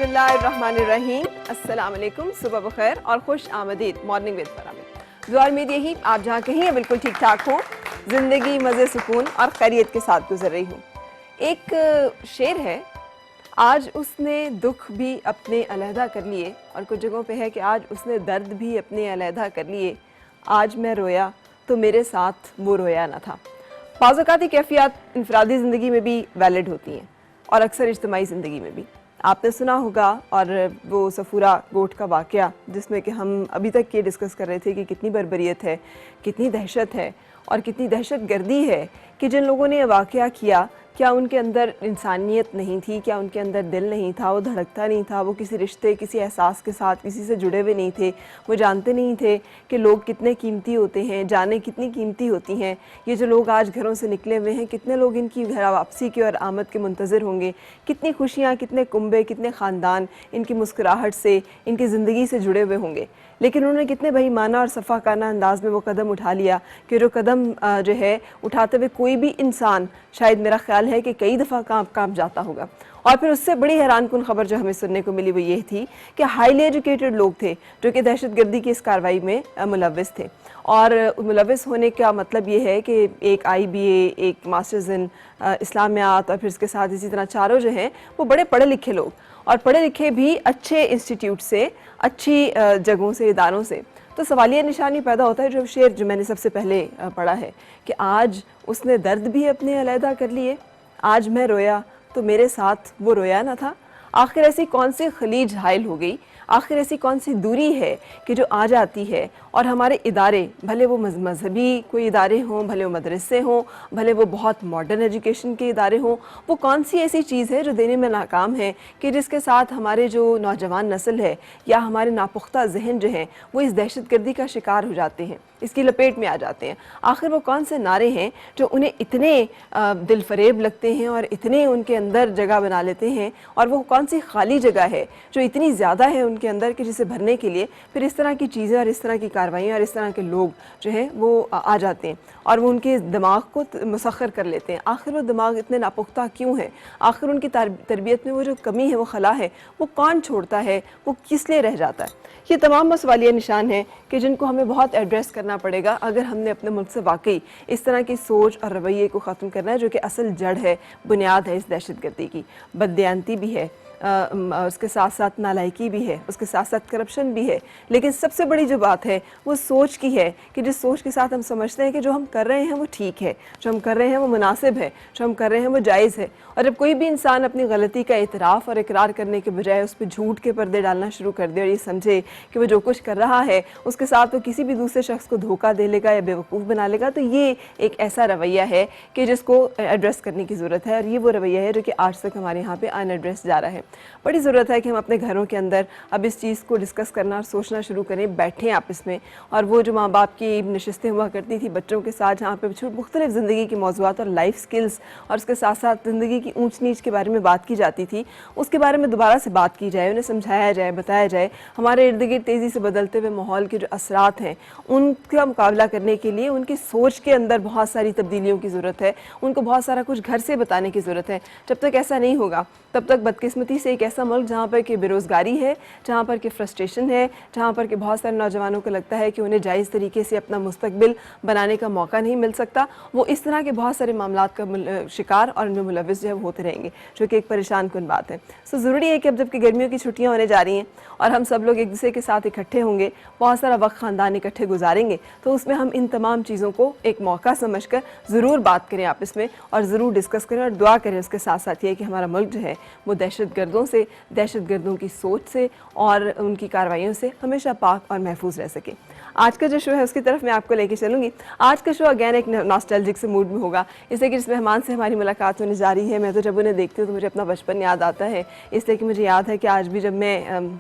बिस्मिल्लाहिर्रहमानिर्रहीम। अस्सलाम वालेकुम, सुबह बखैर और खुश आमदीद मॉर्निंग विद फरा में। दुआ उम्मीद यही आप जहाँ कहीं हैं बिल्कुल ठीक ठाक हों, ज़िंदगी मज़े सुकून और खैरियत के साथ गुजर रही हूँ। एक शेर है, आज उसने दुख भी अपने अलहदा कर लिए, और कुछ जगहों पे है कि आज उसने दर्द भी अपने अलहदा कर लिए, आज मैं रोया तो मेरे साथ वो रोया ना था। बाज़ औक़ात कैफ़ियत इनफ़रादी ज़िंदगी में भी वैलिड होती हैं और अक्सर इज्तिमाई ज़िंदगी में भी। आपने सुना होगा, और वो सफ़ूरा गोट का वाक़या जिसमें कि हम अभी तक ये डिस्कस कर रहे थे कि कितनी बर्बरियत है, कितनी दहशत है और कितनी दहशत गर्दी है कि जिन लोगों ने ये वाक़या किया, क्या उनके अंदर इंसानियत नहीं थी, क्या उनके अंदर दिल नहीं था, वो धड़कता नहीं था, वो किसी रिश्ते, किसी एहसास के साथ किसी से जुड़े हुए नहीं थे, वो जानते नहीं थे कि लोग कितने कीमती होते हैं, जानें कितनी कीमती होती हैं। ये जो लोग आज घरों से निकले हुए हैं, कितने लोग इनकी घर वापसी की और आमद के मुंतज़िर होंगे, कितनी खुशियाँ, कितने कुंबे, कितने ख़ानदान इनकी मुस्कुराहट से, इनकी ज़िंदगी से जुड़े हुए होंगे। लेकिन उन्होंने कितने बेईमाना और सफ़ाकाना अंदाज़ में वो कदम उठा लिया कि जो कदम जो है उठाते हुए कोई भी इंसान, शायद मेरा ख़्याल है कि कई दफ़ा कांप जाता होगा। और फिर उससे बड़ी हैरानकुन खबर जो हमें सुनने को मिली वो ये थी कि हाईली एजुकेटेड लोग थे जो कि दहशतगर्दी की इस कार्रवाई में मुलव्विस थे। और मुलव्विस होने का मतलब ये है कि एक IBA, एक मास्टर्स इन इस्लामियात और फिर इसके साथ इसी तरह चारों जो हैं वो बड़े पढ़े लिखे लोग, और पढ़े लिखे भी अच्छे इंस्टीट्यूट से, अच्छी जगहों से, इदारों से। तो सवालिया निशानी पैदा होता है जो शेर जो मैंने सबसे पहले पढ़ा है कि आज उसने दर्द भी अपने अलहदा कर लिए, आज मैं रोया तो मेरे साथ वो रोया ना था। आखिर ऐसी कौन सी खलीज हाइल हो गई, आखिर ऐसी कौन सी दूरी है कि जो आ जाती है और हमारे इदारे, भले वो मजहबी कोई इदारे हों, भले वो मदरसे हों, भले वो बहुत मॉडर्न एजुकेशन के इदारे हों, वो कौन सी ऐसी चीज़ है जो देने में नाकाम है कि जिसके साथ हमारे जो नौजवान नस्ल है या हमारे नापुख्ता जहन जो हैं वो इस दहशतगर्दी का शिकार हो जाते हैं, इसकी लपेट में आ जाते हैं। आखिर वो कौन से नारे हैं जो उन्हें इतने दिल फरेब लगते हैं और इतने उनके अंदर जगह बना लेते हैं, और वो कौन सी खाली जगह है जो इतनी ज़्यादा है उनके अंदर कि जिसे भरने के लिए फिर इस तरह की चीज़ें और इस तरह की कार्रवाइयाँ और इस तरह के लोग जो हैं वो आ जाते हैं और वो उनके दिमाग को मुसख्खर कर लेते हैं। आखिर वो दिमाग इतने नापुख्ता क्यों है, आखिर उनकी तरबियत में वो जो कमी है, वो खला है, वो कौन छोड़ता है, वो किस लिए रह जाता है। ये तमाम सवालिया निशान हैं कि जिनको हमें बहुत एड्रेस करना पड़ेगा अगर हमने अपने मुल्क से वाकई इस तरह की सोच और रवैये को ख़त्म करना है जो कि असल जड़ है, बुनियाद है इस दहशतगर्दी की। बददियानती भी है, उसके साथ साथ नालायकी भी है, उसके साथ साथ करप्शन भी है, लेकिन सबसे बड़ी जो बात है वो सोच की है कि जिस सोच के साथ हम समझते हैं कि जो हम कर रहे हैं वो ठीक है, जो हम कर रहे हैं वो मुनासिब है, जो हम कर रहे हैं वो जायज़ है। और जब कोई भी इंसान अपनी गलती का इतराफ़ और इकरार करने के बजाय उस पर झूठ के पर्दे डालना शुरू कर दे और ये समझे कि वो जो कुछ कर रहा है उसके साथ वो किसी भी दूसरे शख्स को धोखा दे लेगा या बेवकूफ़ बना लेगा, तो ये एक ऐसा रवैया है कि जिसको एड्रेस करने की ज़रूरत है। और ये वो रवैया है जो कि आज तक हमारे यहाँ पर अनएड्रेस जा रहा है। बड़ी ज़रूरत है कि हम अपने घरों के अंदर अब इस चीज़ को डिस्कस करना और सोचना शुरू करें, बैठें आपस में। और वो जो माँ बाप की नशिस्तें हुआ करती थी बच्चों के साथ, जहाँ पे मुख्तलिफ ज़िंदगी की मौज़ूआत और लाइफ स्किल्स और उसके साथ साथ ज़िंदगी की ऊँच नीच के बारे में बात की जाती थी, उसके बारे में दोबारा से बात की जाए, उन्हें समझाया जाए, बताया जाए। हमारे इर्द गिर्द तेज़ी से बदलते हुए माहौल के जो असरात हैं उनका मुकाबला करने के लिए उनकी सोच के अंदर बहुत सारी तब्दीलियों की ज़रूरत है, उनको बहुत सारा कुछ घर से बताने की ज़रूरत है। जब तक ऐसा नहीं होगा तब तक बदकिस्मती से एक ऐसा मुल्क जहाँ पर कि बेरोज़गारी है, जहाँ पर कि फ्रस्ट्रेशन है, जहाँ पर कि बहुत सारे नौजवानों को लगता है कि उन्हें जायज़ तरीके से अपना मुस्तकबिल बनाने का मौका नहीं मिल सकता, वो इस तरह के बहुत सारे मामलात का शिकार और उनमें मुलव्विस जो है होते रहेंगे, जो कि एक परेशान कुन बात है। सो ज़रूरी है कि अब जबकि गर्मियों की छुट्टियाँ होने जा रही हैं और हम सब लोग एक दूसरे के साथ इकट्ठे होंगे, बहुत सारा वक्त ख़ानदान इकट्ठे गुजारेंगे, तो उसमें हम इन तमाम चीज़ों को एक मौका समझ कर ज़रूर बात करें आपस में और ज़रूर डिस्कस करें और दुआ करें उसके साथ साथ ये कि हमारा मुल्क जो है वो दहशतगर्दों से, दहशतगर्दों की सोच से और उनकी कार्रवाइयों से हमेशा पाक और महफूज रह सके। आज का जो शो है उसकी तरफ मैं आपको लेके चलूँगी। आज का शो अगेन एक नॉस्टैल्जिक से मूड में होगा, इसलिए कि जिस मेहमान से हमारी मुलाकात होने जा रही है, मैं तो जब उन्हें देखती हूँ तो मुझे अपना बचपन याद आता है। इसलिए कि मुझे याद है कि आज भी जब मैं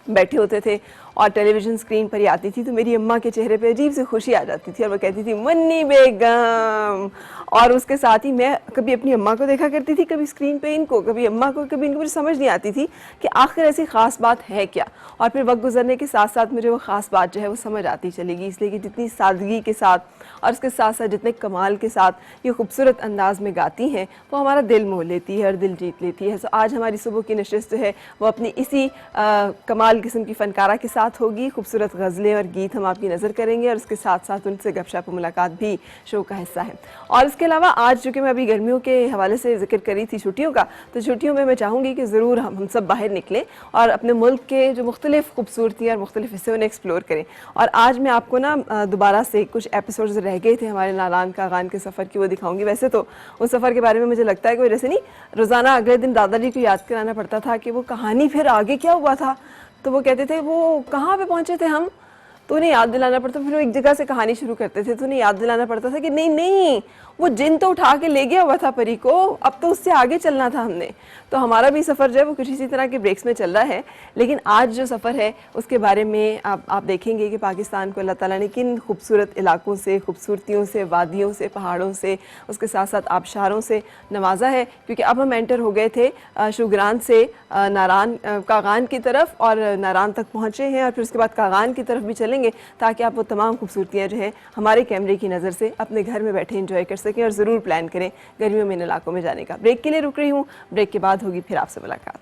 बैठे होते थे और टेलीविज़न स्क्रीन पर ही आती थी तो मेरी अम्मा के चेहरे पे अजीब सी खुशी आ जाती थी और वो कहती थी मुन्नी बेगम। और उसके साथ ही मैं कभी अपनी अम्मा को देखा करती थी, कभी स्क्रीन पे इनको, कभी अम्मा को, कभी इनको। मुझे समझ नहीं आती थी कि आखिर ऐसी ख़ास बात है क्या। और फिर वक्त गुजरने के साथ साथ मुझे वो ख़ास बात जो है वो समझ आती चलेगी, इसलिए कि जितनी सादगी के साथ और उसके साथ साथ जितने कमाल के साथ ये खूबसूरत अंदाज में गाती हैं वो हमारा दिल मोह लेती है और दिल जीत लेती है। तो आज हमारी सुबह की नशिस्त जो है वो अपनी इसी कमाल किस्म की फ़नकारा के साथ होगी। खूबसूरत गज़लें और गीत हम आपकी नज़र करेंगे और उसके साथ साथ उनसे गपशप मुलाकात भी शो का हिस्सा है। और इसके अलावा आज चूँकि मैं अभी गर्मियों के हवाले से जिक्र करी थी छुट्टियों का, तो छुट्टियों में मैं चाहूँगी कि ज़रूर हम सब बाहर निकलें और अपने मुल्क के जो मुख्तलिफ़ खूबसूरती और मुख्तलिफ़ हिस्से उन्हें एक्सप्लोर करें। और आज मैं आपको ना दोबारा से कुछ एपिसोड्स रह गए थे हमारे नारान कागान के सफ़र की, वो दिखाऊंगी। वैसे तो उस सफ़र के बारे में मुझे लगता है कि वजह से नहीं, रोज़ाना अगले दिन दादाजी को याद कराना पड़ता था कि वो कहानी फिर आगे क्या हुआ था। तो वो कहते थे वो कहाँ पे पहुँचे थे हम, तो उन्हें याद दिलाना पड़ता। फिर वो एक जगह से कहानी शुरू करते थे तो उन्हें याद दिलाना पड़ता था कि नहीं नहीं, वो जिन तो उठा के ले गया हुआ था परी को, अब तो उससे आगे चलना था हमने। तो हमारा भी सफ़र जो है वो कुछ इसी तरह के ब्रेक्स में चल रहा है। लेकिन आज जो सफ़र है उसके बारे में आप देखेंगे कि पाकिस्तान को अल्लाह ताला ने किन खूबसूरत इलाकों से, खूबसूरतियों से, वादियों से, पहाड़ों से, उसके साथ साथ आबशारों से नवाजा है। क्योंकि अब हम एंटर हो गए थे शुगरान से नारान कागान की तरफ और नारान तक पहुँचे हैं और फिर उसके बाद कागान की तरफ भी चलेंगे ताकि आप वो तमाम खूबसूरतियाँ जो है हमारे कैमरे की नज़र से अपने घर में बैठे इंजॉय कर सकें। और ज़रूर प्लान करें गर्मियों में इन इलाकों में जाने का। ब्रेक के लिए रुक रही हूँ, ब्रेक के बाद होगी फिर आपसे मुलाकात।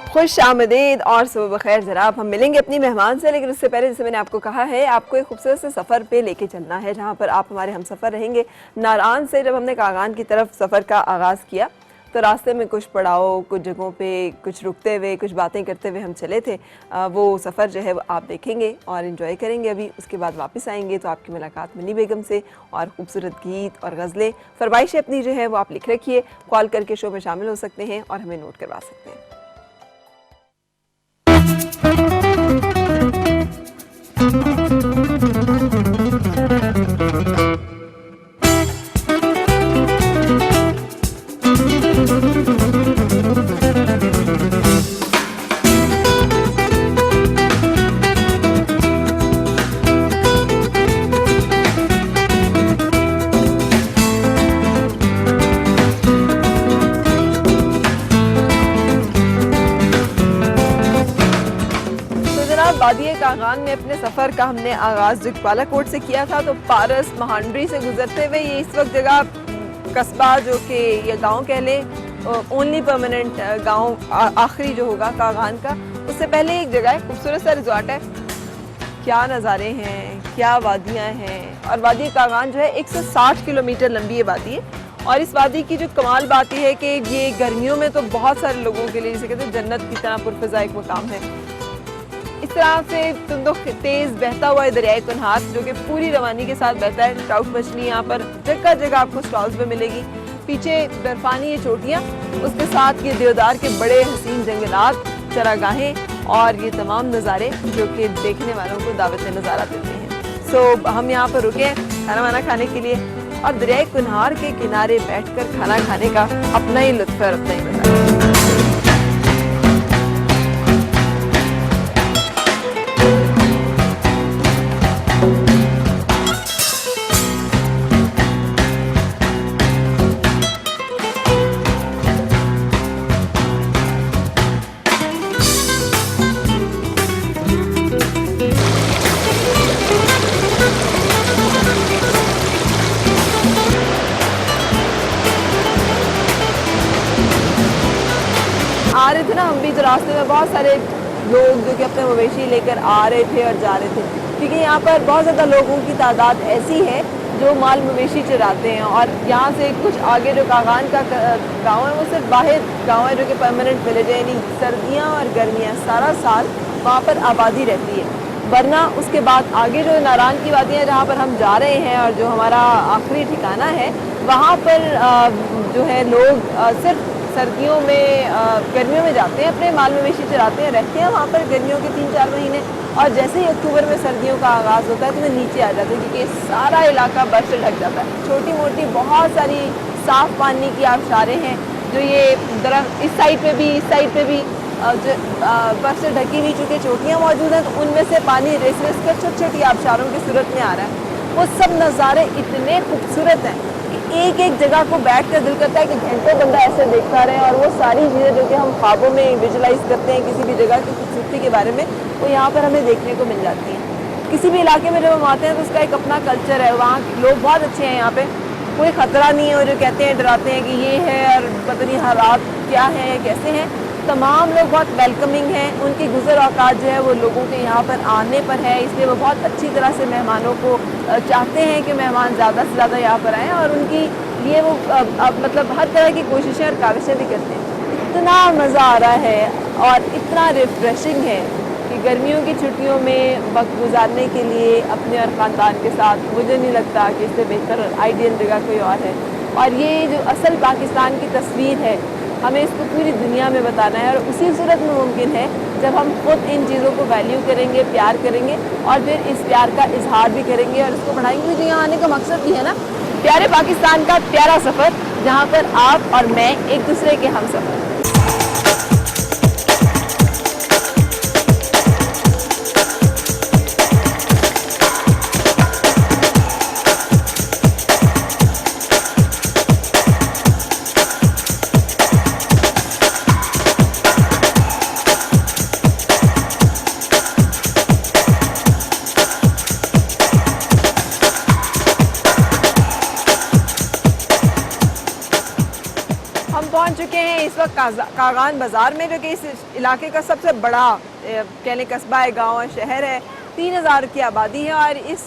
खुश आमदीद और सुबह बखैर जनाब। हम मिलेंगे अपनी मेहमान से, लेकिन उससे पहले जैसे मैंने आपको कहा है आपको एक खूबसूरत से सफ़र पे लेके चलना है जहाँ पर आप हमारे हम सफ़र रहेंगे। नारान से जब हमने कागान की तरफ सफ़र का आगाज़ किया तो रास्ते में कुछ पड़ाव, कुछ जगहों पे कुछ रुकते हुए, कुछ बातें करते हुए हम चले थे। वो सफ़र जो है वो आप देखेंगे और इन्जॉय करेंगे। अभी उसके बाद वापस आएंगे तो आपकी मुलाकात मुन्नी बेगम से और खूबसूरत गीत और गज़लें, फरमाइशें अपनी जो है वो आप लिख रखिए, कॉल करके शो में शामिल हो सकते हैं और हमें नोट करवा सकते हैं। वादिये कागान में अपने सफ़र का हमने आगाज़ जो बालाकोट से किया था, तो पारस महांडरी से गुजरते हुए ये इस वक्त जगह कस्बा जो कि ये गांव कह लें ओनली परमानेंट गांव आखिरी जो होगा कागान का, उससे पहले एक जगह है, खूबसूरत सा रिजॉर्ट है। क्या नज़ारे हैं, क्या वादियाँ हैं। और वादी कागान जो है 160 किलोमीटर लंबी ये वादी है। और इस वादी की जो कमाल बात यह है कि ये गर्मियों में तो बहुत सारे लोगों के लिए जैसे कहते हैं जन्नत की तरह पुरफ़ज़ा एक मकाम है। इस तरह से तेज़ बहता हुआ दरियाए कुनहार जो कि पूरी रवानी के साथ बहता है। ट्राउट मछली यहाँ पर जगह जगह आपको स्टॉल्स में मिलेगी। पीछे बर्फानी ये चोटियाँ, उसके साथ ये देवदार के बड़े हसीन जंगलात, चरागाहें और ये तमाम नज़ारे जो कि देखने वालों को दावत नज़ारा देते हैं। हम यहाँ पर रुके खाना वाना खाने के लिए और दरियाए कुनहार के किनारे बैठकर खाना खाने का अपना ही लुत्फ़ और अपना ही मज़ा है। आ रहे थे ना हम भी, तो रास्ते में बहुत सारे लोग जो कि अपने मवेशी लेकर आ रहे थे और जा रहे थे, क्योंकि यहाँ पर बहुत ज़्यादा लोगों की तादाद ऐसी है जो माल मवेशी चराते हैं। और यहाँ से कुछ आगे जो कागान का गांव है वो सिर्फ वाहिद गांव है जो कि परमानेंट विलेज है, यानी सर्दियाँ और गर्मियाँ सारा साल वहाँ पर आबादी रहती है। वरना उसके बाद आगे जो नारान की वादियाँ जहाँ पर हम जा रहे हैं और जो हमारा आखिरी ठिकाना है वहाँ पर जो है लोग सिर्फ सर्दियों में गर्मियों में जाते हैं, अपने माल मवेशी चराते हैं, रहते हैं वहाँ पर गर्मियों के 3-4 महीने, और जैसे ही अक्टूबर में सर्दियों का आगाज़ होता है तो वे नीचे आ जाते हैं, क्योंकि सारा इलाका बर्फ़ से ढक जाता है। छोटी मोटी बहुत सारी साफ़ पानी की आबशारें हैं जो ये दरख्त इस साइड पे भी, इस साइड पे भी जो बर्फ़ से ढकी हुई चूँकि चोटियाँ मौजूद हैं, तो उनमें से पानी रिस रिस कर छोटी छोटी आबशारों की सूरत में आ रहा है। वो सब नज़ारे इतने खूबसूरत हैं कि एक एक जगह को बैठ कर दिल करता है कि घंटों बंदा ऐसे देखता रहे, और वो सारी चीज़ें जो कि हम ख्वाबों में विजुलाइज करते हैं किसी भी जगह की खूबसूरती के बारे में, वो यहाँ पर हमें देखने को मिल जाती हैं। किसी भी इलाके में जब हम आते हैं तो उसका एक अपना कल्चर है, वहाँ लोग बहुत अच्छे हैं, यहाँ पे कोई ख़तरा नहीं है। और जो कहते हैं डराते हैं कि ये है और पता नहीं हालात क्या हैं कैसे हैं, तमाम लोग बहुत वेलकमिंग हैं। उनकी गुज़र औकात जो है वो लोगों के यहाँ पर आने पर है, इसलिए वो बहुत अच्छी तरह से मेहमानों को चाहते हैं कि मेहमान ज़्यादा से ज़्यादा यहाँ पर आएँ, और उनकी लिए वो मतलब हर तरह की कोशिशें और काविशें भी करते हैं। इतना मज़ा आ रहा है और इतना रिफ़्रेशिंग है कि गर्मियों की छुट्टियों में वक्त गुजारने के लिए अपने और ख़ानदान के साथ मुझे नहीं लगता कि इससे बेहतर आइडियल जगह कोई और है। और ये जो असल पाकिस्तान की तस्वीर है, हमें इसको पूरी दुनिया में बताना है, और उसी सूरत में मुमकिन है जब हम खुद इन चीज़ों को वैल्यू करेंगे, प्यार करेंगे, और फिर इस प्यार का इजहार भी करेंगे और इसको बढ़ाएंगे। तो यहाँ आने का मकसद भी है ना, प्यारे पाकिस्तान का प्यारा सफ़र, जहाँ पर आप और मैं एक दूसरे के हम सफ़र। हम पहुंच चुके हैं इस वक्त कागान बाज़ार में, जो कि इस इलाके का सबसे बड़ा कह लें कस्बा है, गाँव है, शहर है। 3000 की आबादी है, और इस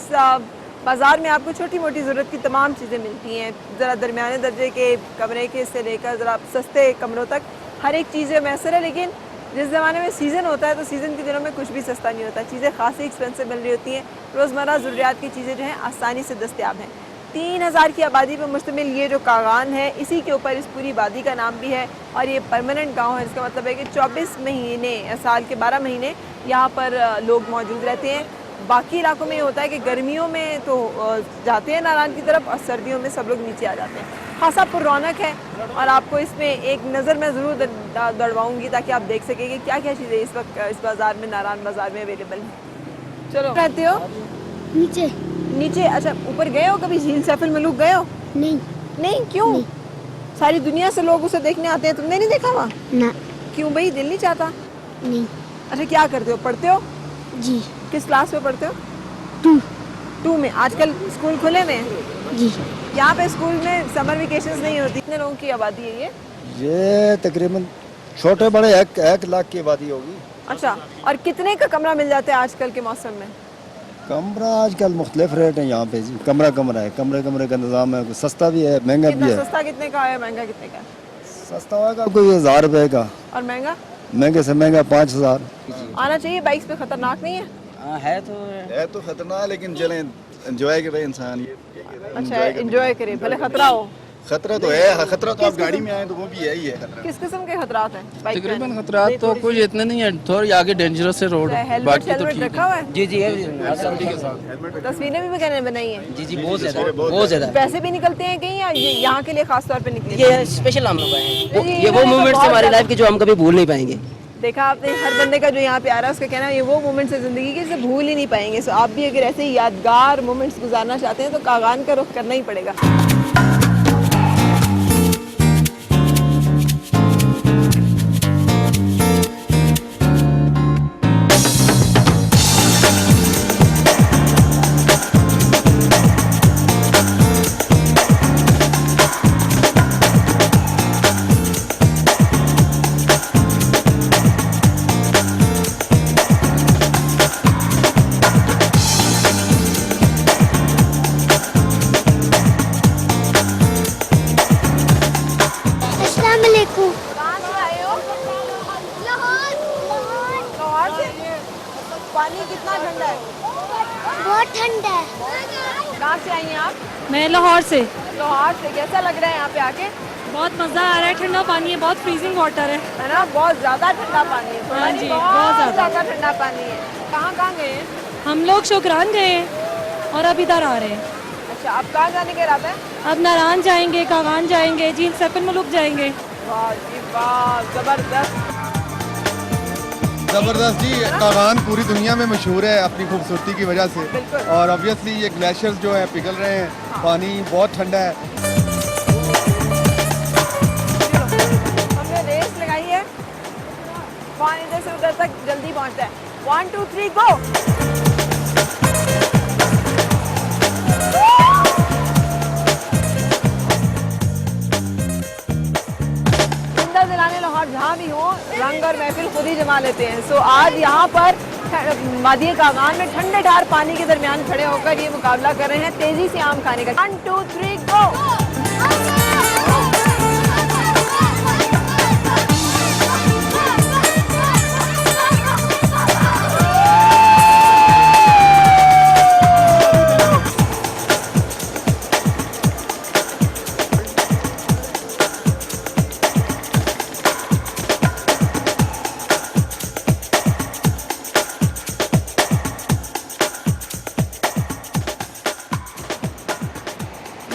बाज़ार में आपको छोटी मोटी ज़रूरत की तमाम चीज़ें मिलती हैं। ज़रा दरमियाने दर्जे के कमरे के से लेकर ज़रा सस्ते कमरों तक हर एक चीज़ें मैसर है। लेकिन जिस ज़माने में सीज़न होता है तो सीज़न के दिनों में कुछ भी सस्ता नहीं होता, चीज़ें खासी एक्सपेंसिव मिल रही होती हैं। रोज़मर्रा ज़रूरियात की चीज़ें जो हैं आसानी से दस्तयाब हैं। 3000 की आबादी पर मुश्तमिल ये जो कागान है, इसी के ऊपर इस पूरी वादी का नाम भी है, और ये परमानेंट गांव है, जिसका मतलब है कि 24 महीने साल के 12 महीने यहाँ पर लोग मौजूद रहते हैं। बाकी इलाकों में ये होता है कि गर्मियों में तो जाते हैं नारायण की तरफ, और सर्दियों में सब लोग नीचे आ जाते हैं। खासा पुरौनक है, और आपको इसमें एक नज़र मैं ज़रूर दौड़वाऊँगी ताकि आप देख सकें कि क्या क्या चीज़ें इस वक्त इस बाज़ार में, नारायण बाज़ार में अवेलेबल हैं। चलो, रहते हो नीचे? नीचे? अच्छा, ऊपर गए हो कभी? झील सैफुल मलूक गए हो? नहीं। नहीं, क्यों? नहीं। सारी दुनिया से लोग उसे देखने आते हैं, तुमने नहीं देखा वहाँ? ना। क्यों भाई, दिल नहीं चाहता? नहीं। अच्छा, क्या करते हो, पढ़ते हो? जी। किस क्लास में पढ़ते हो? 2 में। आजकल स्कूल खुले हुए हैं? जी। यहाँ पे स्कूल में समर वेकेशंस नहीं होती। कितने लोगों की आबादी है ये? ये तकरीबन छोटे बड़े 1 लाख की आबादी होगी। अच्छा, और कितने का कमरा मिल जाता है आजकल के मौसम में? कमरा आजकल मुख्तलिफ रेट है यहाँ पे जी, कमरा है, कमरे का निज़ाम है, सस्ता भी है, महंगा भी है। सस्ता कितने का है, महंगा कितने का? सस्ता होगा कोई 1000 रुपए का, और महंगा? महंगे से महंगा 5000। आना चाहिए, बाइक्स पे खतरनाक नहीं है? है तो खतरनाक, लेकिन चलें एंजॉय करे इंसान। ये अच्छा, एंजॉय करे, भले खतरा हो। खतरा तो है, खतरा तो आप गाड़ी में आए तो वो भी है ही है खतरा। किस किस्म के खतरात हैं? तकरीबन खतरात तो कुछ इतने नहीं है, थोड़ी आगे डेंजरस है रोड, बाकी तो ठीक रखा हुआ है? जी जी तस्वीरें भी मैंने बनाई हैं? जी जी, बहुत ज्यादा पैसे भी निकलते हैं कहीं, या यहाँ के लिए खास तौर पे निकले? ये स्पेशल हम लोग हैं, जी, ये वो मोमेंट्स हमारी लाइफ के जो हम कभी भूल नहीं पाएंगे। देखा आपने, हर बंदे का जो यहाँ पे आ रहा है उसका कहना है ये वो मोमेंट्स है ज़िंदगी के, इसे भूल ही नहीं पाएंगे। सो आप भी अगर ऐसे यादगार मोमेंट्स गुजारना चाहते हैं तो कागान का रुख करना ही पड़ेगा। पानी कितना ठंडा है? बहुत ठंडा है। कहाँ से आई हैं आप? मैं लाहौर से। लोहार से कैसा लग रहा है यहाँ पे आके? बहुत मज़ा आ रहा है, ठंडा पानी है, बहुत फ्रीजिंग वाटर है ना, बहुत ज्यादा ठंडा पानी है। हाँ जी, बहुत बहुत ज्यादा ठंडा पानी है। कहाँ कहाँ गए हैं? हम लोग शोकरान गए हैं और अब इधर आ रहे हैं। अच्छा, अब कहाँ जाने का इरादा है? अब नारायण जाएंगे, कागान जाएंगे, झील सेपन मुलुक जाएंगे। वाह जी वाह, जबरदस्त। जबरदस्त जी। कागान पूरी दुनिया में मशहूर है अपनी खूबसूरती की वजह से, बिल्कुल। और ऑब्वियसली ये ग्लेशियर्स जो है पिघल रहे हैं, पानी बहुत ठंडा है। हमने रेस लगाई है, कौन इधर से उधर तक जल्दी पहुंचता है। 1 2 3 गो। जिंदा दिलाने लाहौर जहाँ भी हो, रंग और महफिल खुद ही जमा लेते हैं। सो आज यहाँ पर वादी कागान में ठंडे ठार पानी के दरमियान खड़े होकर ये मुकाबला कर रहे हैं तेजी से आम खाने का। 1 2 3 गो।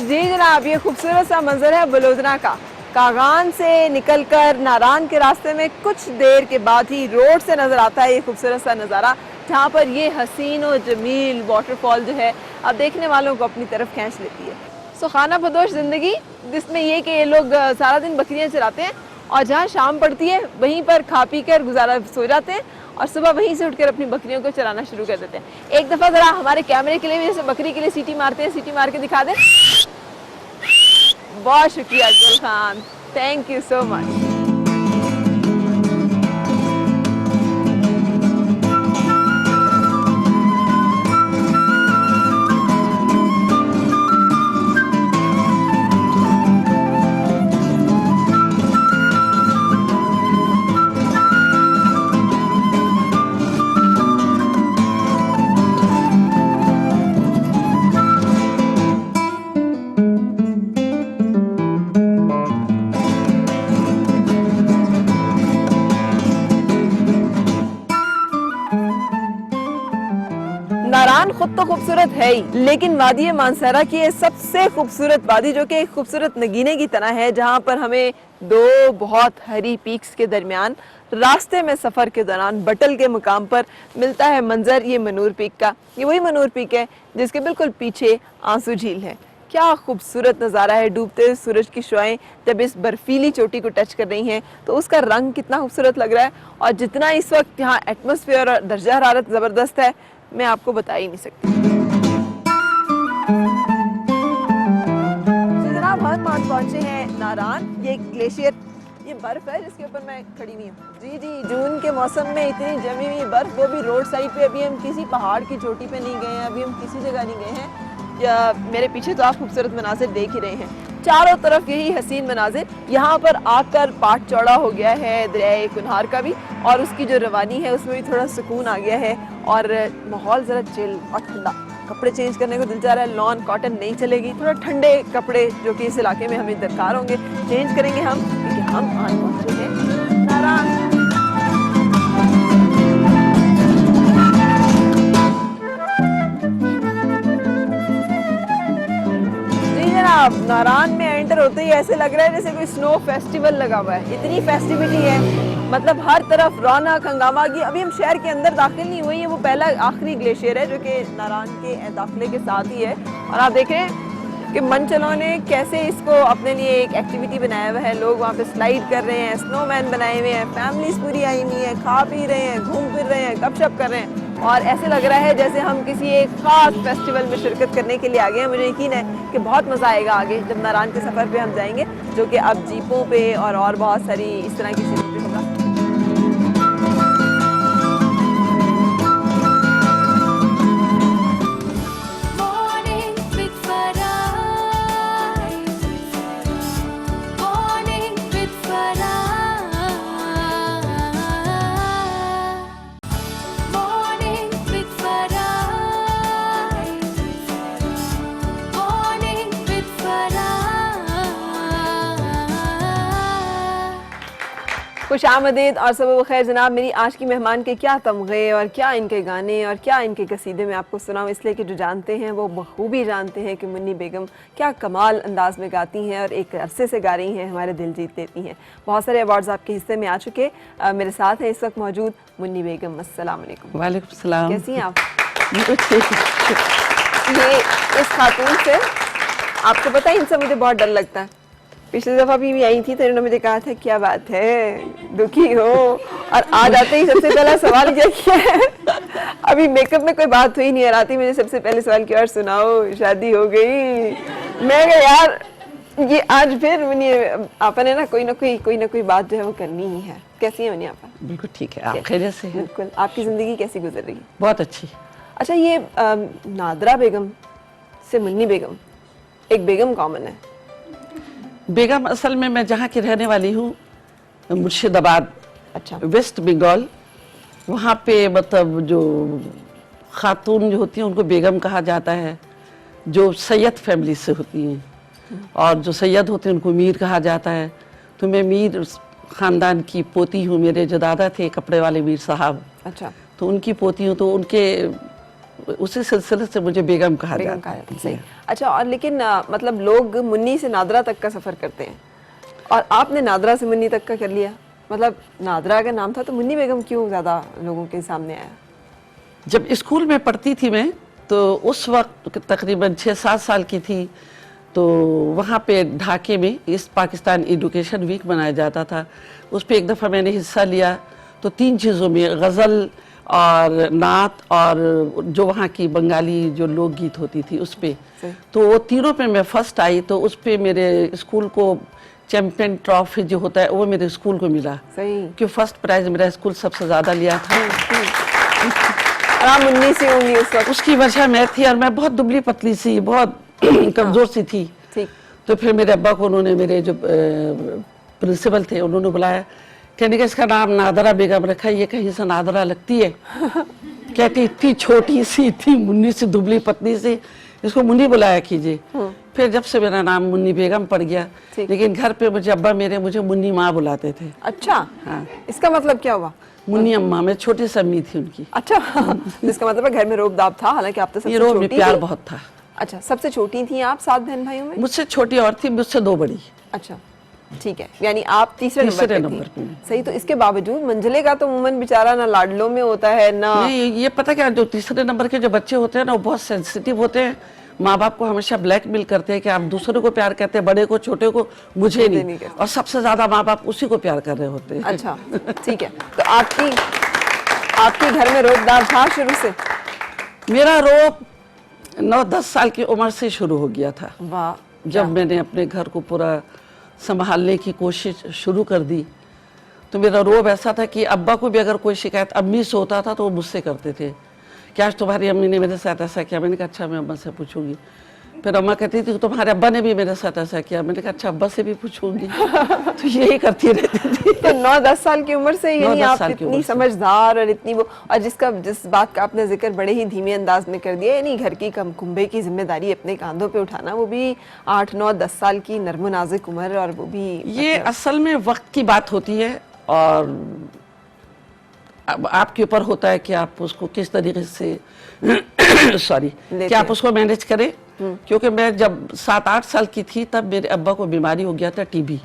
जी जनाब, ये खूबसूरत सा मंजर है बलोदना का। कागान से निकलकर नारायण के रास्ते में कुछ देर के बाद ही रोड से नज़र आता है ये खूबसूरत सा नज़ारा, जहाँ पर ये हसीन और जमील वाटरफॉल जो है अब देखने वालों को अपनी तरफ खींच लेती है। सो खाना बदोश ज़िंदगी, जिसमें ये कि ये लोग सारा दिन बकरियाँ चराते हैं और जहाँ शाम पड़ती है वहीं पर खा पी कर गुजारा सो जाते हैं और सुबह वहीं से उठकर अपनी बकरियों को चराना शुरू कर देते हैं। एक दफ़ा ज़रा हमारे कैमरे के लिए भी जैसे बकरी के लिए सीटी मारते हैं, सीटी मार के दिखा दें। बहुत शुक्रिया Abdul Khan, thank you so much. Narayan खुद तो खूबसूरत है ही, लेकिन वादी मानसरा की ये सबसे खूबसूरत वादी जो कि एक खूबसूरत नगीने की तरह है, जहाँ पर हमें दो बहुत हरी पीक्स के दरमियान रास्ते में सफ़र के दौरान बटल के मुकाम पर मिलता है मंजर ये मनूर पीक का। ये वही मनूर पीक है जिसके बिल्कुल पीछे आंसू झील है। क्या खूबसूरत नज़ारा है, डूबते सूरज की शुआएं जब इस बर्फीली चोटी को टच कर रही हैं तो उसका रंग कितना खूबसूरत लग रहा है। और जितना इस वक्त यहाँ एटमॉस्फेयर और दर्जा हरारत ज़बरदस्त है, मैं आपको बता ही नहीं सकती। तो जनाब, हम आज पहुंचे हैं नारायण। ये ग्लेशियर, ये बर्फ है जिसके ऊपर मैं खड़ी हुई हूँ। जी जी, जून के मौसम में इतनी जमी हुई बर्फ, वो भी रोड साइड पे। अभी हम किसी पहाड़ की चोटी पे नहीं गए हैं, अभी हम किसी जगह नहीं गए हैं। या मेरे पीछे तो आप खूबसूरत मनाजिर देख ही रहे हैं, चारों तरफ यही हसीन मनाजिर। यहाँ पर आकर पाट चौड़ा हो गया है दरियाए कुनहार का भी, और उसकी जो रवानी है उसमें भी थोड़ा सुकून आ गया है और माहौल ज़रा चिल और ठंडा। कपड़े चेंज करने को दिल चाह रहा है, लॉन कॉटन नहीं चलेगी, थोड़ा ठंडे कपड़े जो कि इस इलाके में हमें दरकार होंगे चेंज करेंगे हम, क्योंकि हम आज पहुँचे हैं नारायण। नारायण में एंटर होते ही ऐसे लग रहा है जैसे कोई स्नो फेस्टिवल लगा हुआ है। इतनी फेस्टिविटी है, मतलब हर तरफ रौनक हंगामा की। अभी हम शहर के अंदर दाखिल नहीं हुए, ये वो पहला आखिरी ग्लेशियर है जो कि नारायण के दाखिले के साथ ही है। और आप देख रहे हैं कि मनचलों ने कैसे इसको अपने लिए एक एक्टिविटी बनाया हुआ है। लोग वहाँ पे स्लाइड कर रहे हैं, स्नोमैन बनाए हुए हैं, फैमिलीज पूरी आई हुई हैं, खा पी रहे हैं, घूम फिर रहे हैं, गपशप कर रहे हैं, और ऐसे लग रहा है जैसे हम किसी एक ख़ास फेस्टिवल में शिरकत करने के लिए आ गए हैं। मुझे यकीन है कि बहुत मज़ा आएगा आगे जब नारायण के सफ़र पे हम जाएंगे, जो कि अब जीपों पे और बहुत सारी इस तरह की चीज़ों पे होगा। Farah. खुशामदीद और सबब खैर जनाब। मेरी आज की मेहमान के क्या तमगे और क्या इनके गाने और क्या इनके कसीदे में आपको सुनाऊं, इसलिए कि जो जानते हैं वो बखूबी जानते हैं कि मुन्नी बेगम क्या कमाल अंदाज में गाती हैं और एक अरसे से गा रही हैं, हमारे दिल जीत लेती हैं। बहुत सारे अवार्ड्स आपके हिस्से में आ चुके। मेरे साथ हैं इस वक्त मौजूद मुन्नी बेगम। अस्सलाम वालेकुम। वालेकुम सलाम। कैसी हैं आप? ये इस खातून से आपको पता है, इनसे मुझे बहुत डर लगता है। पिछली दफ़ा भी आई थी तो इन्होंने मुझे कहा था क्या बात है, दुखी हो, और आज आते ही सबसे पहला सवाल क्या किया है। अभी मेकअप में कोई बात हुई नहीं है, आती मुझे सबसे पहले सवाल किया और सुनाओ शादी हो गई। मैं कहा यार ये आज फिर मुन्नी आपा ने ना कोई बात जो है वो करनी ही है। कैसी है मुन्नी आपा? बिल्कुल ठीक है, आप खैरियत से हैं? बिल्कुल। आपकी ज़िंदगी कैसी गुजर रही है? बहुत अच्छी। अच्छा, ये नादरा बेगम से मुन्नी बेगम, एक बेगम कॉमन है। बेगम असल में मैं जहाँ की रहने वाली हूँ, मुर्शिदाबाद, अच्छा, वेस्ट बंगाल। वहाँ पे मतलब जो खातून जो होती हैं उनको बेगम कहा जाता है, जो सैयद फैमिली से होती हैं, और जो सैयद होते हैं उनको मीर कहा जाता है। तो मैं मीर ख़ानदान की पोती हूँ। मेरे जो दादा थे कपड़े वाले मीर साहब, अच्छा, तो उनकी पोती हूँ, तो उनके उसी सिलसिले से मुझे बेगम कहा जाता है। सही। अच्छा, और लेकिन मतलब लोग मुन्नी से नादरा तक का सफ़र करते हैं और आपने नादरा से मुन्नी तक का कर लिया। मतलब नादरा का नाम था तो मुन्नी बेगम क्यों ज़्यादा लोगों के सामने आया? जब स्कूल में पढ़ती थी मैं, तो उस वक्त तकरीबन 6-7 साल की थी, तो वहाँ पे ढाके में ईस्ट पाकिस्तान एजुकेशन वीक मनाया जाता था। उस पर एक दफ़ा मैंने हिस्सा लिया, तो 3 चीज़ों में, गज़ल और नात और जो वहाँ की बंगाली जो लोकगीत होती थी उस पे, तो वो तीनों पे मैं फर्स्ट आई। तो उस पे मेरे स्कूल को चैम्पियन ट्रॉफी जो होता है वो मेरे स्कूल को मिला। सही। क्यों फर्स्ट प्राइज मेरा स्कूल सबसे ज़्यादा लिया था। और आप मुन्नी से होंगी उस वक्त? उसकी वजह मैं थी, और मैं बहुत दुबली पतली सी, बहुत कमज़ोर सी थी। ठीक। तो फिर मेरे अब्बा को उन्होंने, मेरे जो प्रिंसिपल थे उन्होंने बुलाया, कहने का इसका नाम नादरा बेगम रखा, ये कहीं से नादरा लगती है। कहती इतनी छोटी सी, इतनी मुन्नी सी, दुबली पतली सी, इसको मुन्नी बुलाया कीजिए। फिर जब से मेरा नाम मुन्नी बेगम पड़ गया, लेकिन घर पे मुझे अब्बा मेरे मुझे मुन्नी माँ बुलाते थे। अच्छा, हाँ। इसका मतलब क्या हुआ? मुन्नी अम्मा, मैं छोटी सी अम्मी थी उनकी। अच्छा, इसका मतलब घर में रोब दाब था, हालांकि आप तो सबसे ये रोब छोटी प्यार थी। बहुत था। अच्छा, सबसे छोटी थी आप 7 बहन भाइयों में? मुझसे छोटी और थी, मुझसे 2 बड़ी। अच्छा, ठीक है, यानी आप तीसरे नंबर पे थी। पे। सही। तो इसके बावजूद मंझले का तो उमूमन बेचारा ना लाडलों में होता है ना। नहीं, ये पता क्या, जो तीसरे नंबर के जो बच्चे होते हैं ना, वो बहुत सेंसिटिव होते हैं। माँ बाप को हमेशा ब्लैकमेल करते हैं कि आप दूसरे को प्यार करते हैं, बड़े को, छोटे को, मुझे नहीं। और सबसे ज्यादा माँ बाप उसी को प्यार कर रहे होते हैं। अच्छा, ठीक है। तो आपके घर में रोब दाब था शुरू से? मेरा रोब 9-10 साल की उम्र से शुरू हो गया था। वाह। जब मैंने अपने घर को पूरा संभालने की कोशिश शुरू कर दी, तो मेरा रोब ऐसा था कि अब्बा को भी अगर कोई शिकायत अम्मी से होता था तो वो मुझसे करते थे कि आज तुम्हारी अम्मी ने मेरे साथ ऐसा किया। मैंने कहा अच्छा, मैं अम्मा से पूछूंगी। फिर अम्मा कहती थी तुम्हारे अब्बा ने भी मेरे साथ ऐसा किया। मैंने कहा अच्छा, अब्बा से भी पूछूंगी। तो यही करती रहती थी। तो 9-10 साल की उम्र से यानी आप इतनी समझदार और इतनी वो, और जिस बात का आपने जिक्र बड़े ही धीमे अंदाज में कर दिया, यानी घर की कुंभे की जिम्मेदारी अपने कांधों पे उठाना, वो भी 8-9-10 साल की नर्म नाजुक उम्र, और वो भी ये असल में वक्त की बात होती है, और अब आपके ऊपर होता है कि आप उसको किस तरीके से सॉरी कि आप उसको मैनेज करें। क्योंकि मैं जब 7-8 साल की थी तब मेरे अब्बा को बीमारी हो गया था, टीबी।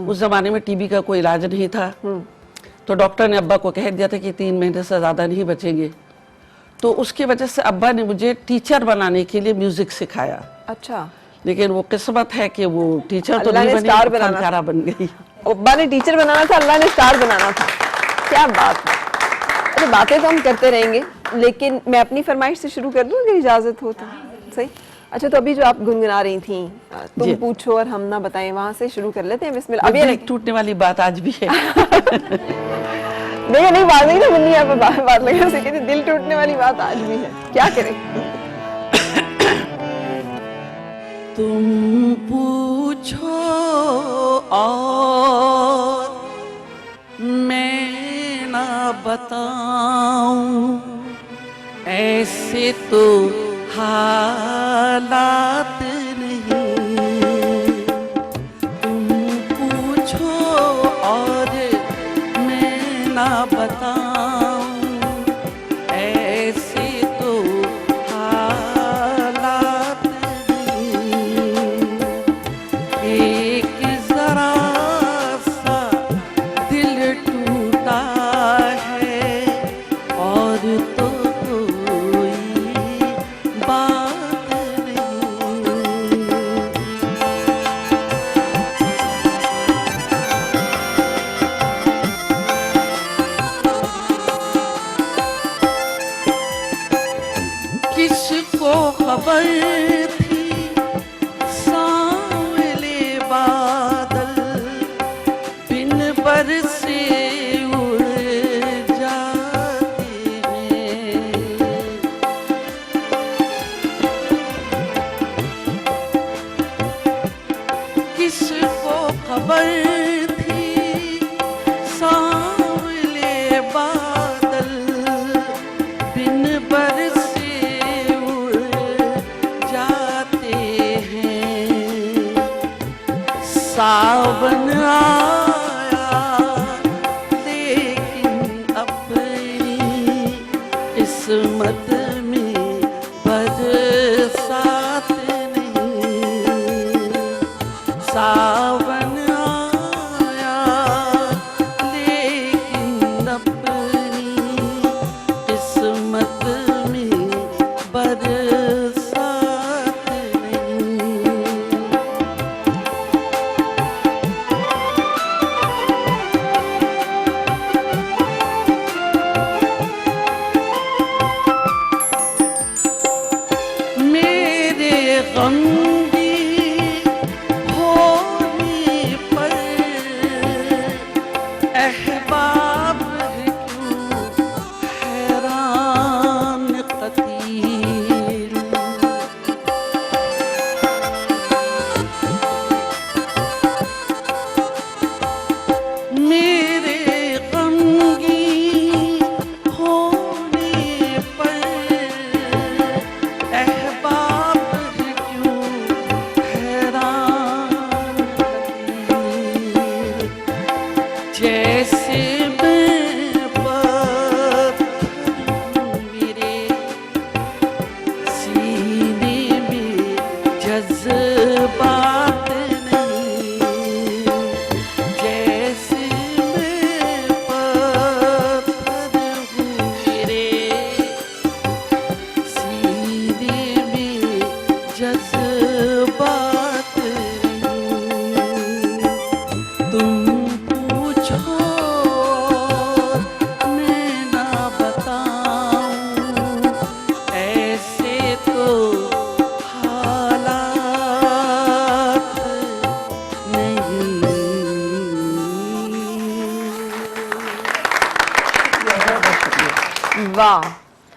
उस जमाने में टीबी का कोई इलाज नहीं था, तो डॉक्टर ने अब्बा को कह दिया था कि 3 महीने से ज़्यादा नहीं बचेंगे। तो उसकी वजह से अब्बा ने मुझे टीचर बनाने के लिए म्यूजिक सिखाया। अच्छा, लेकिन वो किस्मत है कि वो टीचर तो अल्लाह नहीं ने बनी, स्टार बनाना फनकारा बन गई। अब्बा ने टीचर बनाना था, अल्लाह ने स्टार बनाना था। क्या बात है। अच्छा, बातें तो हम करते रहेंगे, लेकिन मैं अपनी फरमाइश से शुरू कर दूं अगर इजाजत हो तो? सही। अच्छा, तो अभी जो आप गुनगुना रही थी, तुम पूछो और हम ना बताएं, वहां से शुरू कर लेते हैं। बिस्मिल्लाह। अभी दिल टूटने वाली बात आज भी है। नहीं बात नहीं ना मुन्नी, आप बात लगा से कहते दिल टूटने वाली बात आज भी है, क्या करें। तुम पूछो और मैं ना बताऊं, ऐसे तो हालात नहीं। तुम पूछो और किसको खबर थी सांवले बादल बिन बरसे उड़ जाते हैं। किसको खबर थी सांवले बादल बिन बरसे उड़ जाते हैं। सावन आया लेकिन अपनी किस्मत में बरसात नहीं। सावन आया लेकिन अपनी किस्मत में बरसात नहीं। मेरे गम की होने पर अहबाब है क्यों हैरान कतील। मेरे गमगी होने पर अहबाब है क्यों हैरान कतील। जैसे मैं पत्थर हूँ मेरे सीने में जज्बात नहीं। जैसे मैं पत्थर हूँ मेरे सीने में जज्बात नहीं। तुम पूछो मैं ना बताऊं ऐसे तो हालात नहीं। वाह।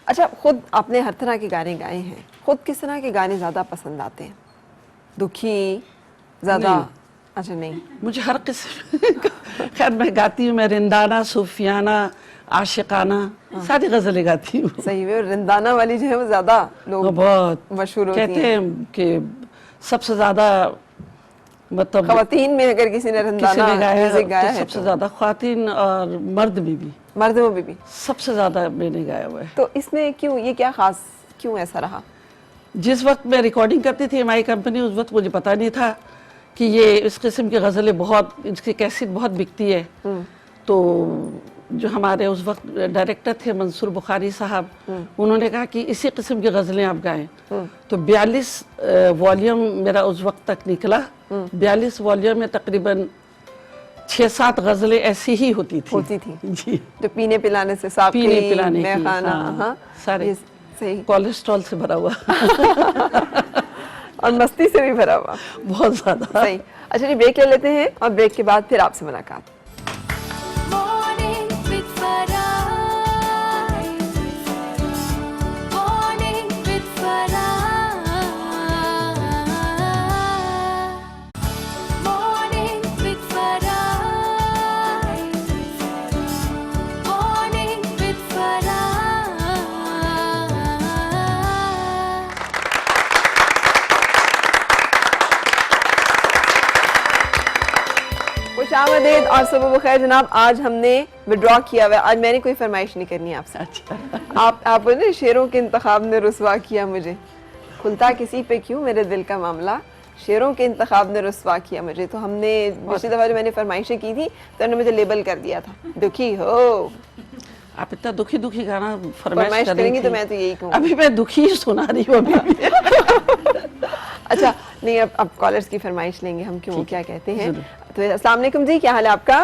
अच्छा, खुद आपने हर तरह के गाने गाए हैं, खुद किस तरह के गाने ज़्यादा पसंद आते हैं? दुखी ज़्यादा? नहीं। अच्छा, नहीं। मुझे हर किस्म खैर मैं गाती हूँ, मैं रिंदाना, सूफियाना, आशिकाना सारी गज़लें गाती हूँ। सही में रिंदाना वाली जो है वो ज़्यादा वो लोग बहुत मशहूर होती कहते हैं। हैं कि सबसे ज़्यादा मतलब ख़वातीन में अगर किसी ने किसी रिंदाना ने गाया म्यूजिक गाया तो है सबसे तो ज़्यादा ख्वातीन और मर्द में भी मर्दों में भी। सबसे ज़्यादा मैंने गाया हुआ है। तो इसमें क्यों, ये क्या खास, क्यों ऐसा रहा? जिस वक्त मैं रिकॉर्डिंग करती थी हमारी कंपनी, उस वक्त मुझे पता नहीं था कि ये इस किस्म की गज़लें बहुत, इसकी कैसेट बहुत बिकती है। तो जो हमारे उस वक्त डायरेक्टर थे मंसूर बुखारी साहब, उन्होंने कहा कि इसी किस्म की गज़लें आप गाएं। तो 42 वॉल्यूम मेरा उस वक्त तक निकला। 42 वॉल्यूम में तकरीबन 6-7 गज़लें ऐसी ही होती थी जी। जो पीने पिलाने से, साथ पीने पिलाने की, खाना, हाँ, सारे ये सही, कोलेस्ट्रॉल से भरा हुआ और मस्ती से भी भरा हुआ, बहुत ज़्यादा। सही। अच्छा जी, ब्रेक ले लेते हैं और ब्रेक के बाद फिर आपसे मुलाकात। Morning with Farah. Morning with Farah. Morning with Farah. Morning with Farah. खुशामदीद और सुबह बखैर जनाब। आज हमने विड्रॉ किया हुआ है, आज मैंने कोई फरमाइश नहीं करनी आपसे। अच्छा, आपने शेरों के इंतखाब ने रुसवा किया मुझे, खुलता किसी पे क्यों मेरे दिल का मामला, शेरों के इंतखाब ने रुसवा किया मुझे। तो हमने पिछली दफ़ा जो मैंने फरमाइशें की थी तो उन्होंने मुझे लेबल कर दिया था, दुखी हो। आप इतना दुखी दुखी गाना फरमाइश फरमाइश करेंगी तो मैं तो यही कहूँगी। अभी मैं दुखी ही सुना रही हूँ अभी भी। अच्छा नहीं, अब कॉलर्स की फरमाइश लेंगे हम, क्यों क्या कहते हैं। तो अस्सलाम वालेकुम जी, क्या हाल है आपका?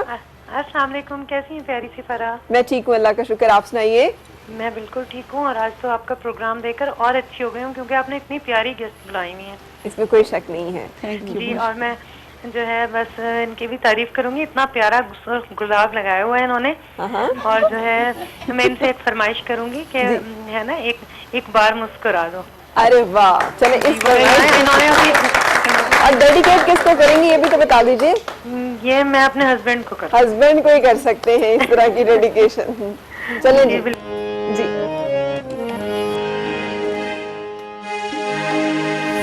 अस्सलाम वालेकुम, कैसी हैं प्यारी सी फराह? मैं ठीक हूँ, अल्लाह का शुक्र। आप सुनाइए। मैं बिल्कुल ठीक हूँ और आज तो आपका प्रोग्राम देखकर और अच्छी हो गई हूँ क्योंकि आपने इतनी प्यारी गेस्ट बुलाई हुई हैं। इसमें कोई शक नहीं है। जी, और मैं जो है बस इनकी भी तारीफ करूंगी, इतना प्यारा गुलाब लगाया हुआ है इन्होंने। और जो है मैं इनसे एक फरमाइश करूंगी कि है ना एक बार मुस्कुरा दो। अरे वाह, चले इस इन्होंने अभी और डेडिकेट किसको करेंगी ये भी तो बता दीजिए। ये मैं अपने हस्बैंड को कर हस्बैंड को ही कर सकते हैं इस तरह की डेडिकेशन। चलिए जी, जी।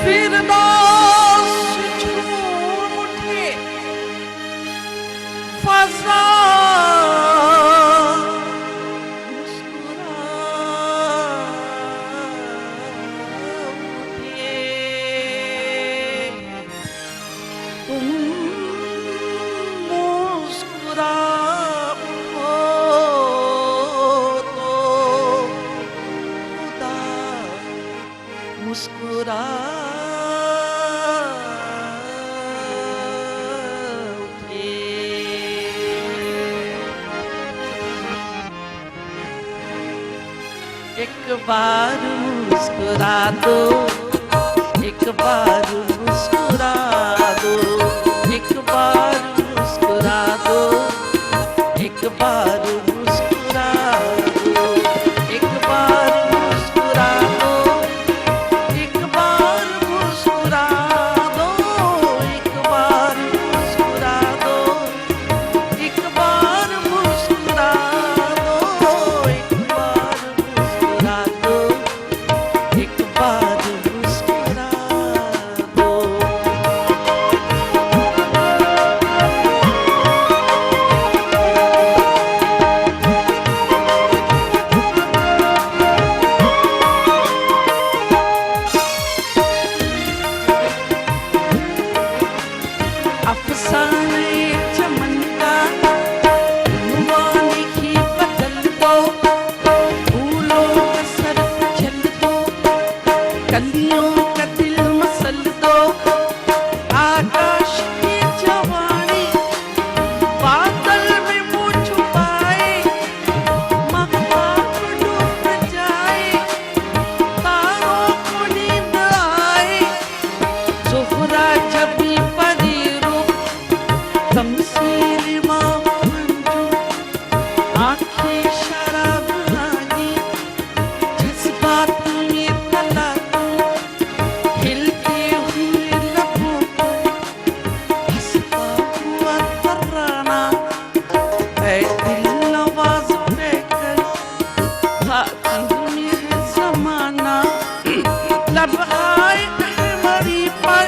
फिर फजा मुस्कुरा एक बार मुस्कुरा दो, एक बार मुस्कुरा दो, एक बार मुस्कुरा दो, एक बार मुस्कुरा दो, एक बार मुस्कुरा दो, एक बार मुस्कुरा दो, एक बार मुस्कुरा दो, एक बार मुस्कुरा दो, एक बार मुस्कुरा दो, एक बार मुस्कुरा दो। अफसाने चमन का रुबानी की बदल दो, फूलों का सर झल दो, कलियों का दिल मसल दो, आकाश की जवानी बादल में मुँह छुपाए, महताब डूब जाए, तारों को नींद आए, ज़ोहरा जब भी परी रूप तमसील मंजू, आँखें शराब हानी, जज्बात में तलातू, खिलते हुए लबों पर हंसता हुआ तराना, ऐ दिल नवाज बेकर खातिर मेरे ज़माना, लम्हाए अहमरी पर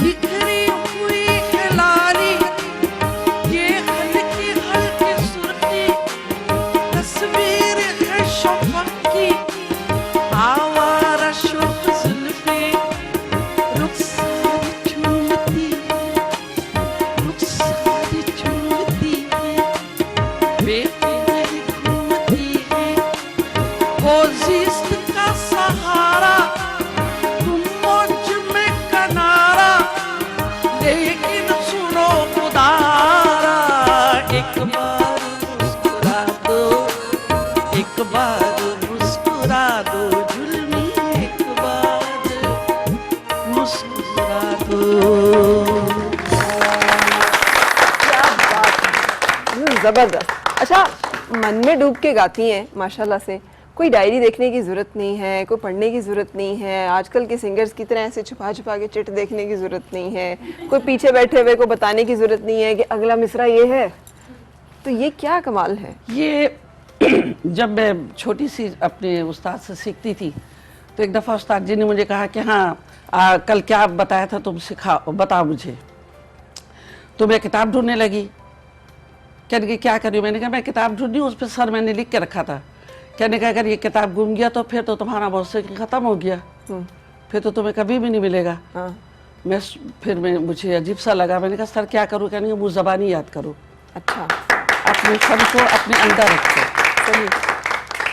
बिखरी हुई है लाली, ये हल्की हल्की सुर्खी तस्वीर है शफ़क़ की, आवारा शुभ ज़ुल्फ़े रुख़सार चूमती है, रुख़सार चूमती है, बेफ़िक्र घूमती है, वो ज़िस्त का सहारा, तुम मौज में किनारा, लेकिन सुनो खुदारा, एक बार मुस्कुरा दो, एक बार मुस्कुरा दो, जुल्मी एक बार मुस्कुरा दो। क्या बात है, जबरदस्त। अच्छा, मन में डूब के गाती हैं माशाल्लाह से। कोई डायरी देखने की ज़रूरत नहीं है, कोई पढ़ने की ज़रूरत नहीं है, आजकल के सिंगर्स की तरह ऐसे छुपा छुपा के चिट देखने की ज़रूरत नहीं है, कोई पीछे बैठे हुए को बताने की ज़रूरत नहीं है कि अगला मिसरा ये है। तो ये क्या कमाल है। ये जब मैं छोटी सी अपने उस्ताद से सीखती थी तो एक दफ़ा उस्ताद जी ने मुझे कहा कि हाँ कल क्या बताया था तुम सिखाओ, बताओ मुझे। तो मैं किताब ढूंढने लगी, कहने की क्या करी, मैंने कहा मैं किताब ढूंढी, उस पर सर मैंने लिख के रखा था। कहने का अगर ये किताब गुम गया तो फिर तो तुम्हारा मौसीकी ख़त्म हो गया, फिर तो तुम्हें कभी भी नहीं मिलेगा। मैं मुझे अजीब सा लगा, मैंने कहा सर क्या करूँ, कहने मुँह ज़बानी याद करो। अच्छा, अपने फन को अपने अंदर रखो। सही।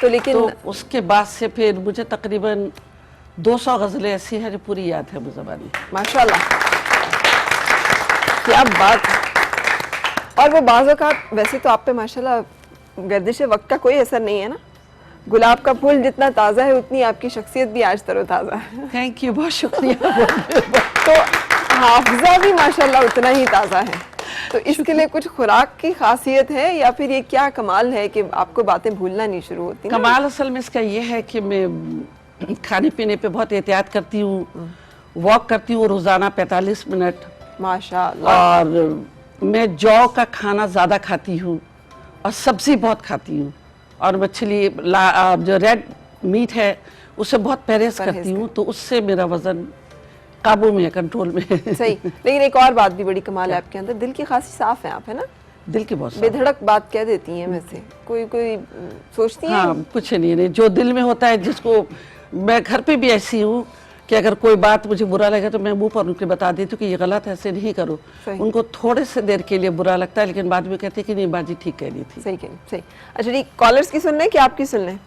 तो लेकिन तो उसके बाद से फिर मुझे तकरीबन 200 गज़लें ऐसी हैं जो पूरी याद है मुँह ज़बानी। माशाल्लाह, क्या बात है। और वो बाज़ों का वैसे तो आप पे माशाल्लाह गर्दिश वक्त का कोई असर नहीं है ना, गुलाब का फूल जितना ताज़ा है उतनी आपकी शख्सियत भी आज तरोताज़ा है। थैंक यू, बहुत शुक्रिया। तो हाफिजा भी माशाल्लाह उतना ही ताज़ा है। तो इसके लिए कुछ खुराक की खासियत है या फिर ये क्या कमाल है कि आपको बातें भूलना नहीं शुरू होती ना? कमाल असल में इसका ये है कि मैं खाने पीने पे बहुत एहतियात करती हूँ, वॉक करती हूँ रोज़ाना 45 मिनट, माशाल्लाह। और मैं जौ का खाना ज़्यादा खाती हूँ और सब्ज़ी बहुत खाती हूँ, और मछली जो रेड मीट है उससे बहुत परहेज करती हूँ, तो उससे मेरा वज़न काबू में है, कंट्रोल में है। सही। लेकिन एक और बात भी बड़ी कमाल है आपके अंदर, दिल की खासी साफ है आप, है ना? दिल की बहुत बेधड़क बात कह देती हैं वैसे, कोई कोई सोचती है? हाँ, कुछ नहीं, जो दिल में होता है, जिसको मैं घर पे भी ऐसी हूँ कि अगर कोई बात मुझे बुरा लगे तो मैं मुंह पर उनके बता देती हूँ कि ये गलत है, ऐसे नहीं करो। उनको थोड़े से देर के लिए बुरा लगता है, लेकिन बाद में कहते हैं कि नहीं बाजी ठीक कह रही थी। सही कह, सही। अच्छा ठीक, कॉलर्स की सुन रहे हैं कि आपकी सुन रहे हैं?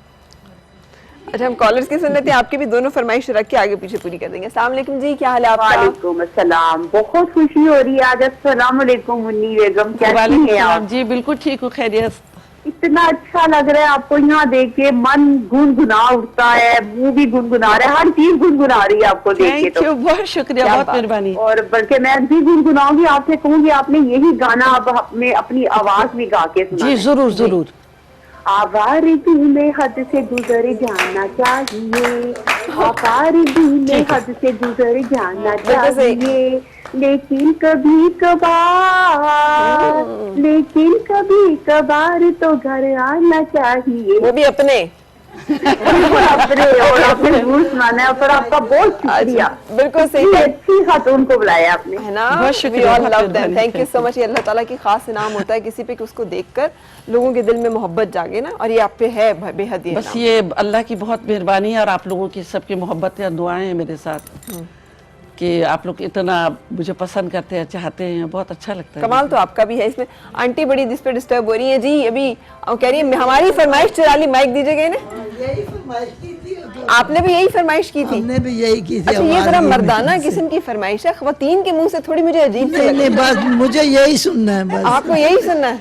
अच्छा हम कॉलर्स की सुन लेते हैं, आपकी भी दोनों फरमाइश रख के आगे पीछे पूरी कर देंगे। अस्सलाम वालेकुम जी, क्या हाल है आपका? वालेकुम अस्सलाम, बहुत खुशी हो रही है आज। अस्सलाम वालेकुम मुन्नी बेगम, कैसी हैं आप? जी बिल्कुल ठीक हूँ, खैरियत। इतना अच्छा लग रहा है आपको यहाँ देख के, मन गुनगुना उठता है, मुंह भी गुनगुना रहा है, हर चीज गुनगुना रही है आपको देख के। तो बहुत शुक्रिया, बहुत मेहरबानी। और बल्कि मैं भी गुनगुनाऊंगी, आपसे कहूंगी आपने यही गाना अब हमें अपनी आवाज में गा के सुना। जी जरूर जरूर। आवारगी में हद से गुजर जाना चाहिए, आवारगी में हद से गुजर जाना चाहिए, लेकिन कभी कभार तो घर आना चाहिए। वो भी अपने अपने और आपने जरूर सुनाना है, पर आपका बहुत शुक्रिया। बिल्कुल सही, अच्छी खातून उनको बुलाया आपने, है ना? बहुत शुक्रिया, थैंक यू सो मच। ये अल्लाह ताला की खास इनाम होता है किसी पे कि उसको देखकर लोगों के दिल में मोहब्बत जागे ना, और ये आप पे है बेहद। बस ये अल्लाह की बहुत मेहरबानी है और आप लोगों की सबकी मोहब्बत और दुआएं हैं मेरे साथ कि आप लोग इतना मुझे पसंद करते हैं, चाहते हैं, बहुत अच्छा लगता है। कमाल तो आपका भी है इसमें। आंटी बड़ी जिस पे डिस्टर्ब हो रही है जी, अभी कह रही है हमारी फरमाइश चुरा ली, माइक दीजिएगा इन्हें। आपने भी यही फरमाइश की थी? हमने भी यही की थी। अच्छा ये जरा मर्दाना किस्म की फरमाइश है, ख्वातीन के मुंह से थोड़ी मुझे अजीब सी नहीं, बस मुझे यही सुनना है, बस आपको यही सुनना है।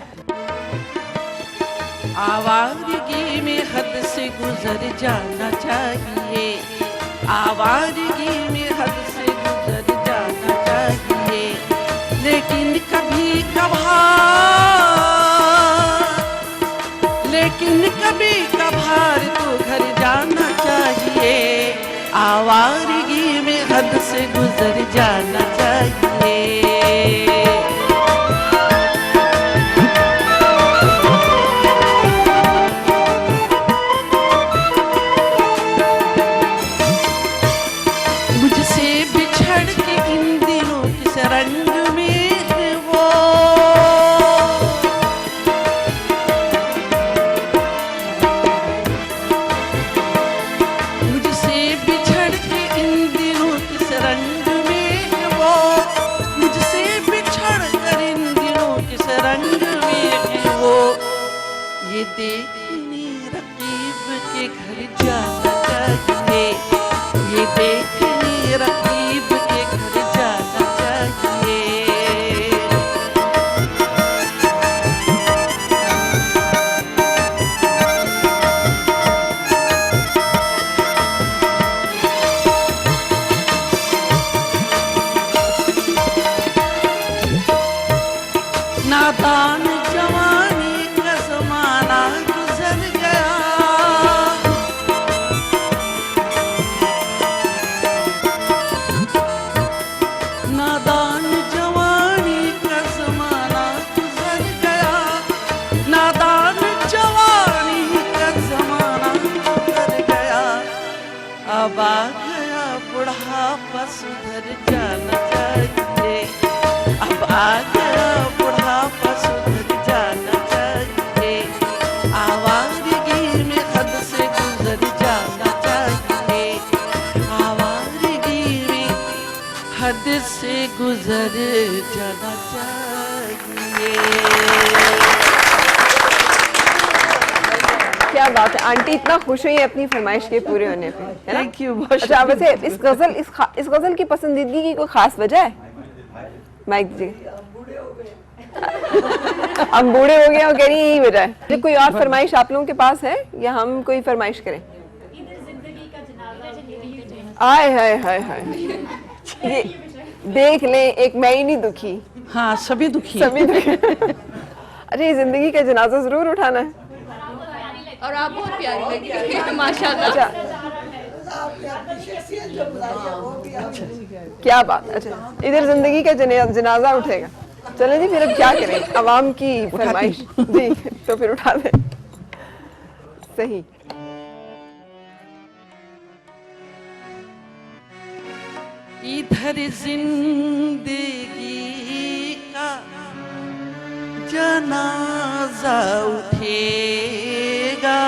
आवारगी में हद से गुजर जाना चाहिए, आवारगी में हद से गुजर जाना चाहिए, लेकिन कभी कभार तो घर जाना चाहिए, आवारगी में हद से गुजर जाना चाहिए। मुझसे बिछड़ के इन दिनों किस रंग में है वो, मुझसे बिछड़ के इन दिनों किस रंग में है वो, मुझसे बिछड़ कर इन दिनों किस रंग में है वो, ये देखने रकीब के घर जाना चाहिए, ये देखने रकीब के घर जाना चाहिए। नादान जवानी का ज़माना गुजर गया, नादान जवानी का ज़माना गुजर गया, नादान जवानी का ज़माना गुजर गया, अब आ गया बुढ़ापा सुधर जाना चाहिए, अब आ गया बुढ़ापा सुधर जाना चाहिए, आवारगी में हद से गुजर जाना चाहिए, आवारगी में हद से गुजर जाना चाहिए। क्या बात है, आंटी इतना खुश हुई है अपनी फरमाइश के पूरे होने पे, है ना? Thank you. अच्छा वैसे इस गजल की पसंदीदगी की कोई खास वजह है? माइक दीजिए। हम बूढ़े हो गए और कह रही यही वजह है। तो कोई और फरमाइश आप लोगों के पास है या हम कोई फरमाइश करें? आय हाय हाय हाय, ये देख लें, एक मैं ही नहीं दुखी, हाँ सभी दुखी सभी दुखी। अरे जिंदगी का जनाजा जरूर उठाना है। और आप बहुत प्यारी लगी माशाल्लाह। अच्छा क्या बात। अच्छा इधर जिंदगी का जनाजा उठेगा। चलें जी, फिर अब क्या करें, अवाम की फरमाइश जी, तो फिर उठा दें। सही। इधर जिंदगी का जनाजा उठेगा,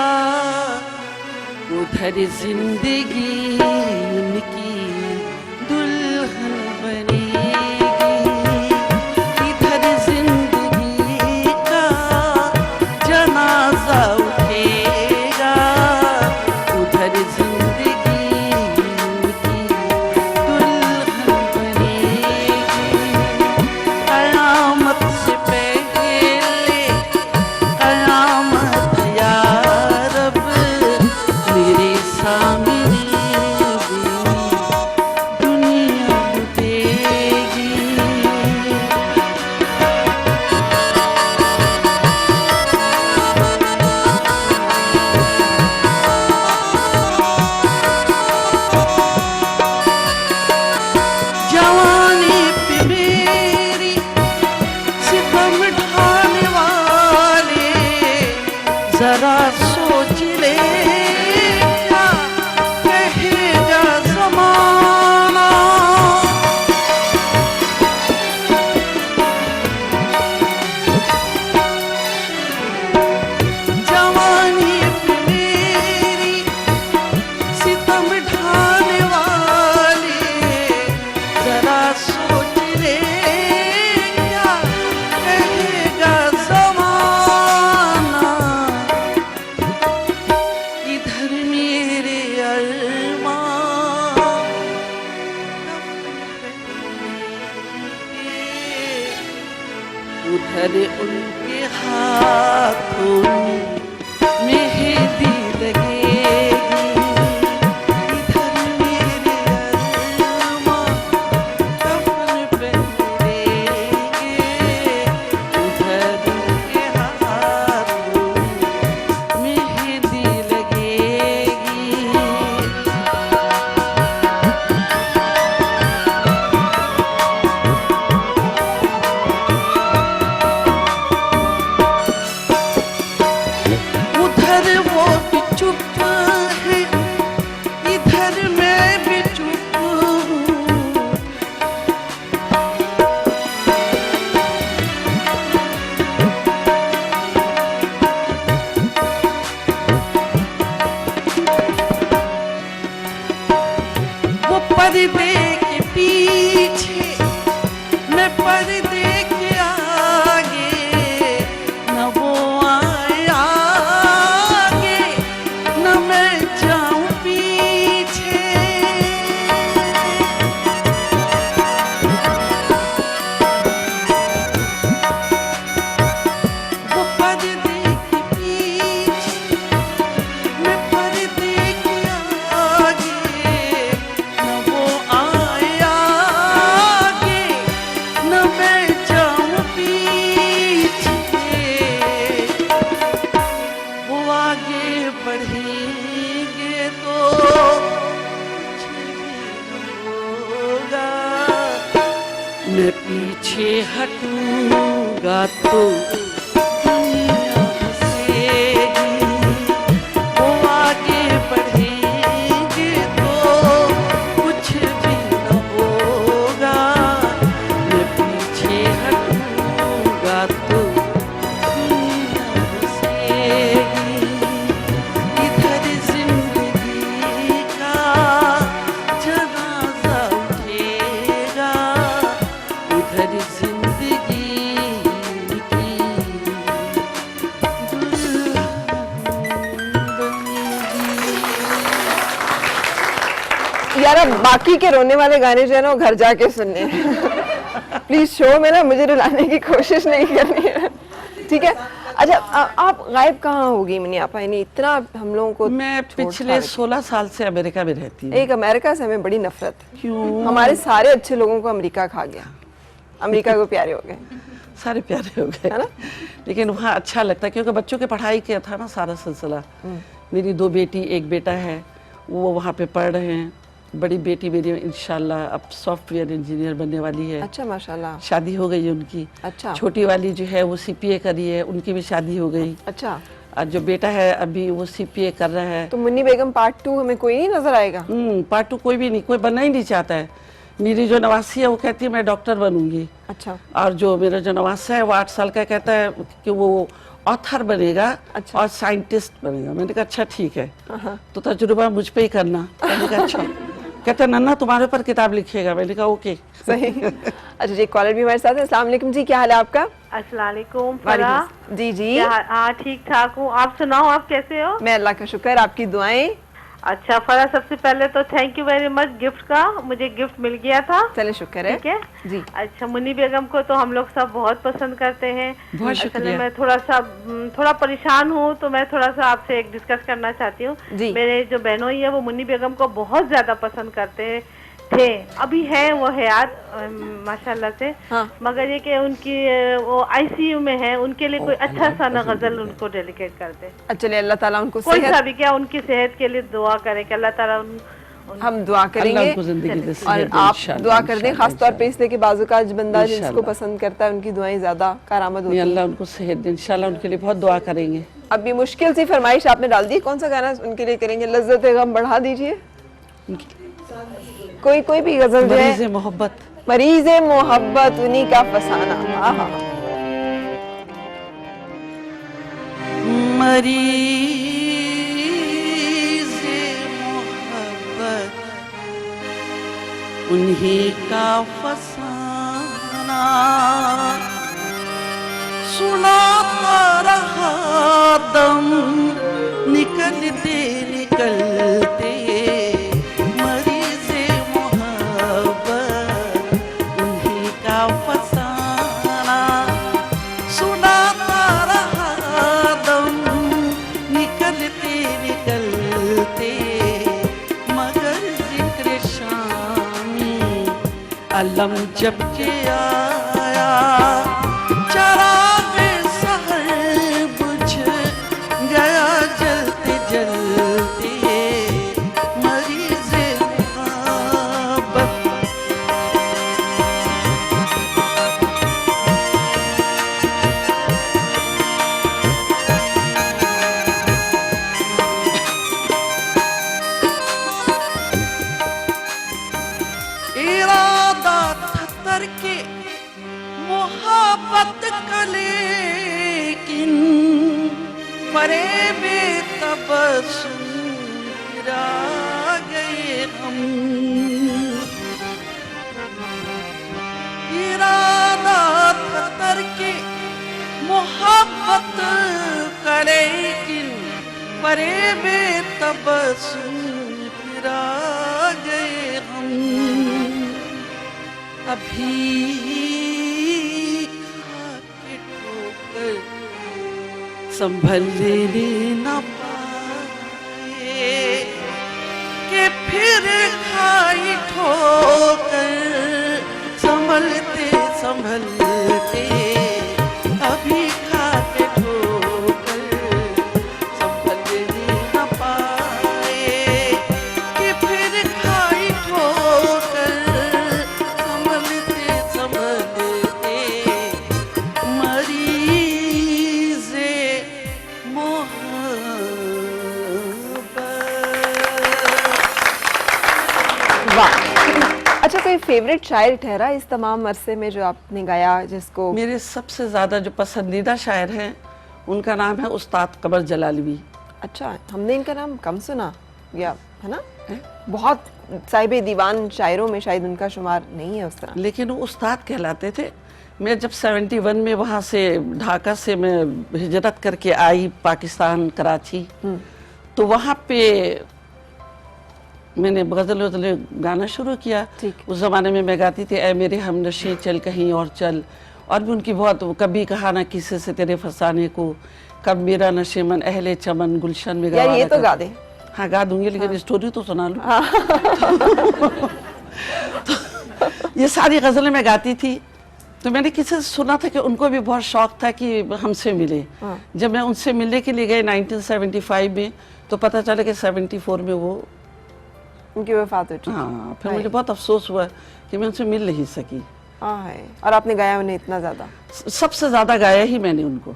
उधर जिंदगी उनकी दुल्हन बनेगी। इधर जिंदगी का जनाजा उठेगा, उधर जिंदगी उनकी दुल्हन बनेगी। कयामत से पहले कयामत या रब मेरे सामने दुनिया लुटेगी। जवानी पे मेरी सितम ढाने वाले जरा सोच ले, क्या कहेगा ज़माना। जवानी पे मेरी सितम ढाने वाले जरा सोच ले, क्या कहेगा ज़माना। इधर मेरे अरमान उधर उनके हाथों मेहंदी लगेगी। इधर मेरे अरमान कफन पहनेंगे, उधर उनके हाथों मेहंदी लगेगी। उधर वो भी चुप है, इधर मैं भी चुप हूँ। वो पर्दे के पीछे, मैं पर्दे के आगे, न वो आए आगे, न मैं जाऊं पीछे। वो पर्दे के पीछे, मैं पर्दे के आगे, न वो आए आगे, न मैं जाऊं पीछे। वो आगे बढ़ेंगे तो कुछ भी न होगा, मैं पीछे हटूंगा तो दुनिया हंसेगी। वो आगे बढ़ेंगे तो कुछ भी न होगा, मैं पीछे हटूंगा तो दुनिया हंसेगी। इधर जिंदगी का जनाजा उठेगा, उधर जिंदगी की दुल्हन बनेगी। यार अब बाकी के रोने वाले गाने जो है ना वो घर जाके सुनने हैं। प्लीज शो में ना मुझे रुलाने की कोशिश नहीं करनी है, ठीक है। अच्छा आप गायब कहाँ होगी मिनी आपा, यानी इतना हम लोगों को मैं पिछले 16 साल से अमेरिका में रहती हूँ। एक अमेरिका से हमें बड़ी नफरत है। क्यों? हमारे सारे अच्छे लोगों को अमेरिका खा गया, अमेरिका को प्यारे हो गए, सारे प्यारे हो गए, है ना। लेकिन वहाँ अच्छा लगता है क्योंकि बच्चों के पढ़ाई किया था ना सारा सिलसिला। मेरी 2 बेटी 1 बेटा है, वो वहाँ पे पढ़ रहे हैं। बड़ी बेटी मेरी इंशाल्लाह अब सॉफ्टवेयर इंजीनियर बनने वाली है। अच्छा माशाल्लाह, शादी हो गई है उनकी। अच्छा। छोटी वाली जो है वो CPA करी है, उनकी भी शादी हो गई। अच्छा। और जो बेटा है अभी वो CPA कर रहा है। तो मुन्नी बेगम पार्ट 2 हमें कोई नहीं नजर आएगा? पार्ट 2 कोई भी नहीं, कोई बनना ही नहीं चाहता है। मेरी जो नवासी है वो कहती है मैं डॉक्टर बनूंगी। अच्छा। और जो मेरा जो नवासा है वो 8 साल का कहता है कि वो ऑथर बनेगा। अच्छा। और साइंटिस्ट बनेगा। मैंने कहा अच्छा ठीक है, तो तजुर्बा मुझ पे ही करना। मैंने कहा अच्छा। कहता नन्ना तुम्हारे ऊपर किताब लिखेगा। मैंने कहा ओके सही। अच्छा जी, कॉलर भी हमारे साथ है। अस्सलाम वालेकुम जी, क्या हाल है आपका? अस्सलाम वालेकुम फराह। जी जी, हाँ ठीक ठाक हूँ, आप सुनाओ, आप कैसे हो? मैं अल्लाह का शुक्र, आपकी दुआएं। अच्छा फराह, सबसे पहले तो thank you very much gift का, मुझे गिफ्ट मिल गया था। चले शुक्र है। ठीक है जी। अच्छा, मुन्नी बेगम को तो हम लोग सब बहुत पसंद करते हैं। बहुत असल में शुक्रिया। मैं थोड़ा परेशान हूँ, तो मैं थोड़ा सा आपसे एक डिस्कस करना चाहती हूँ। जी। मेरे जो बहनोई है वो मुन्नी बेगम को बहुत ज्यादा पसंद करते थे, अभी है वो हयात माशाल्लाह से। हाँ। मगर ये कि उनकी वो ICU में है, उनके लिए कोई अच्छा सा ना गजल उनको डेडिकेट कर दे। चलिए अल्लाह ताला उनको कोई सेहत, सा भी, क्या उनकी सेहत के लिए दुआ करें कि अल्लाह ताला हम दुआ अल्लाह करेंगे। उनको जिंदगी दे, और सेहत दे, आप इंशाअल्लाह, दुआ कर दें, खास तौर पे इंशाअल्लाह। इसलिए कि बाज़ बंदा जिसको इंशाअल्लाह। पसंद करता है उनकी दुआएं ज्यादा कारामद होती नहीं, हैं। अल्लाह उनको सेहत दे, इंशाल्लाह उनके लिए बहुत दुआ करेंगे। अब ये मुश्किल सी फरमाइश आपने डाल दी, कौन सा गाना उनके लिए करेंगे? लज्जत गम बढ़ा दीजिए, कोई भी गजल जो मरीज़ है। मोहब्बत, मरीज़ मोहब्बत उन्हीं का फसाना। हाँ हाँ, मरीज़ मोहब्बत उन्हीं का फसाना, सुनाता रहा दम निकलते निकलते। मरीज़ मोहब्बत उन्हीं का फसाना, सुनाता रहा दम निकलते निकलते। मगर जिक्र शामी अलम जब के आया, चराग सहर बुझ गया जलते जलते। मरीज़ मोहब्बत इरादा था तरके मोहब्बत का, लेकिन फरेब तबस्सुम गिरा गए हम। इरादा था तरके मोहब्बत का, लेकिन फरेब तबस्सुम गिरा गए हम। अभी खाके ठोकर संभल न पाए, कि फिर खाई ठोकर संभलते संभलते। अभी खाके ठोकर संभल न पाए, कि फिर खाई ठोकर संभलते संभलते। मरीज़ मोहब्बत। वाह। अच्छा, कोई फेवरेट शायर ठहरा इस तमाम अरसे में जो आपने गाया, जिसको? मेरे सबसे ज़्यादा जो पसंदीदा शायर हैं उनका नाम है उस्ताद कमर जलालवी। अच्छा, हमने इनका नाम कम सुना या, है ना? बहुत साहिब दीवान शायरों में शायद उनका शुमार नहीं है उस तरह। लेकिन वो उस्ताद कहलाते थे। मैं जब 71 में वहाँ से ढाका से मैं हिजरत करके आई पाकिस्तान कराची, तो वहाँ पे मैंने गज़ल वज़ल गाना शुरू किया। उस ज़माने में मैं गाती थी ऐ मेरे हमनशी चल कहीं और चल, और भी उनकी बहुत, कभी कहा ना किसी से तेरे फसाने को, कब मेरा नशे मन अहले चमन गुलशन में यार ये तो गा दे। हाँ गा दूंगी, लेकिन स्टोरी तो सुना लूँ। तो ये सारी गज़लें मैं गाती थी। तो मैंने किसी से सुना था कि उनको भी बहुत शौक था कि हमसे मिले। जब मैं उनसे मिलने के लिए गई 1975 में, तो पता चला कि 74 में वो उनकी वफात हो चुकी। हाँ, फिर मुझे बहुत अफसोस हुआ कि मैं उनसे मिल नहीं सकी। और आपने गाया उन्हें इतना ज़्यादा? सबसे ज़्यादा गाया ही मैंने उनको।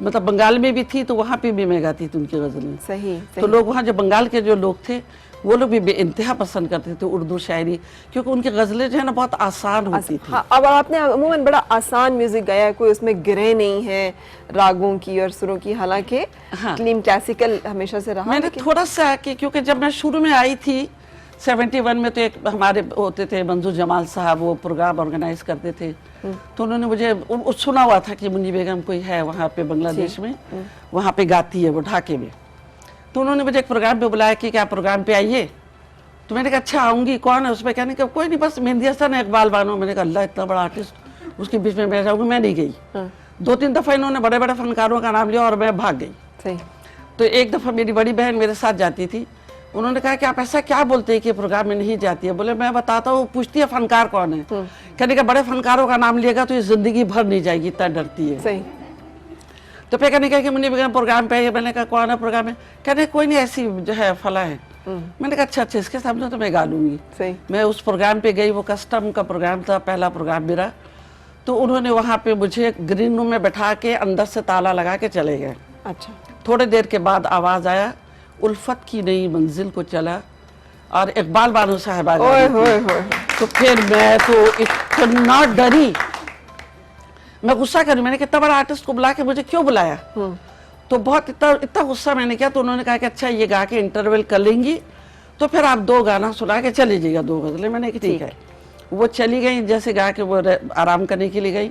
मतलब बंगाल में भी थी तो वहाँ पे भी मैं गाती थी उनकी गज़लें। सही। तो लोग वहाँ, जो बंगाल के जो लोग थे, वो लोग भी बेइंतहा पसंद करते थे उर्दू शायरी, क्योंकि उनकी गज़लें जो है ना बहुत आसान होती थी। हाँ, अब आपने अमूमन बड़ा आसान म्यूजिक गाया है, कोई उसमें गिरे नहीं है रागों की और सुरों की, हालांकि क्लीन क्लासिकल हमेशा से रहा। मैंने थोड़ा सा कि क्योंकि जब मैं शुरू में आई थी 71 में, तो एक हमारे होते थे मंजूर जमाल साहब, वो प्रोग्राम ऑर्गेनाइज करते थे। तो उन्होंने मुझे सुना हुआ था कि मुन्नी बेगम कोई है वहाँ पे बांग्लादेश में, वहाँ पे गाती है वो ढाके में। तो उन्होंने मुझे एक प्रोग्राम पे बुलाया कि क्या प्रोग्राम पे आइए। तो मैंने कहा अच्छा आऊँगी, कौन है उसमें? कहने का कोई नहीं, बस मेहंदी हसन इकबाल बानो। मैंने कहा अल्लाह, इतना बड़ा आर्टिस्ट, उसके बीच में मैं जाऊँगी। मैं नहीं गई। 2-3 दफ़ा इन्होंने बड़े बड़े फनकारों का नाम लिया और मैं भाग गई। तो एक दफ़ा मेरी बड़ी बहन मेरे साथ जाती थी, उन्होंने कहा कि आप ऐसा क्या बोलते हैं कि प्रोग्राम में नहीं जाती है? बोले मैं बताता हूँ। पूछती है फनकार कौन है? कहने का बड़े फनकारों का नाम लिएगा तो ये जिंदगी भर नहीं जाएगी, इतना डरती है। सही। तो फिर कहने का कि मुन्नी बेगम प्रोग्राम पे आई है। मैंने कहा कौन है प्रोग्राम में? कहने कोई नहीं, ऐसी जो है फला है। मैंने कहा अच्छा, इसके सामने तो मैं गा लूंगी। सही। मैं उस प्रोग्राम पे गई, वो कस्टम का प्रोग्राम था, पहला प्रोग्राम मेरा। तो उन्होंने वहाँ पे मुझे ग्रीन रूम में बैठा के अंदर से ताला लगा के चले गए। अच्छा। थोड़ी देर के बाद आवाज़ आया, उल्फत की नई मंजिल को चला, और इकबाल बानो साहब आ गए। तो फिर मैं तो इतना डरी, मैं गुस्सा करी। मैंने कितना बड़ा आर्टिस्ट को बुला के मुझे क्यों बुलाया? तो बहुत इतना गुस्सा मैंने किया। तो उन्होंने कहा कि अच्छा ये गा के इंटरवल कर लेंगी तो फिर आप 2 गाना सुना के चली जाइएगा, 2 गज़लें। मैंने कहा ठीक है। वो चली गई, जैसे गा के वो आराम करने के लिए गई,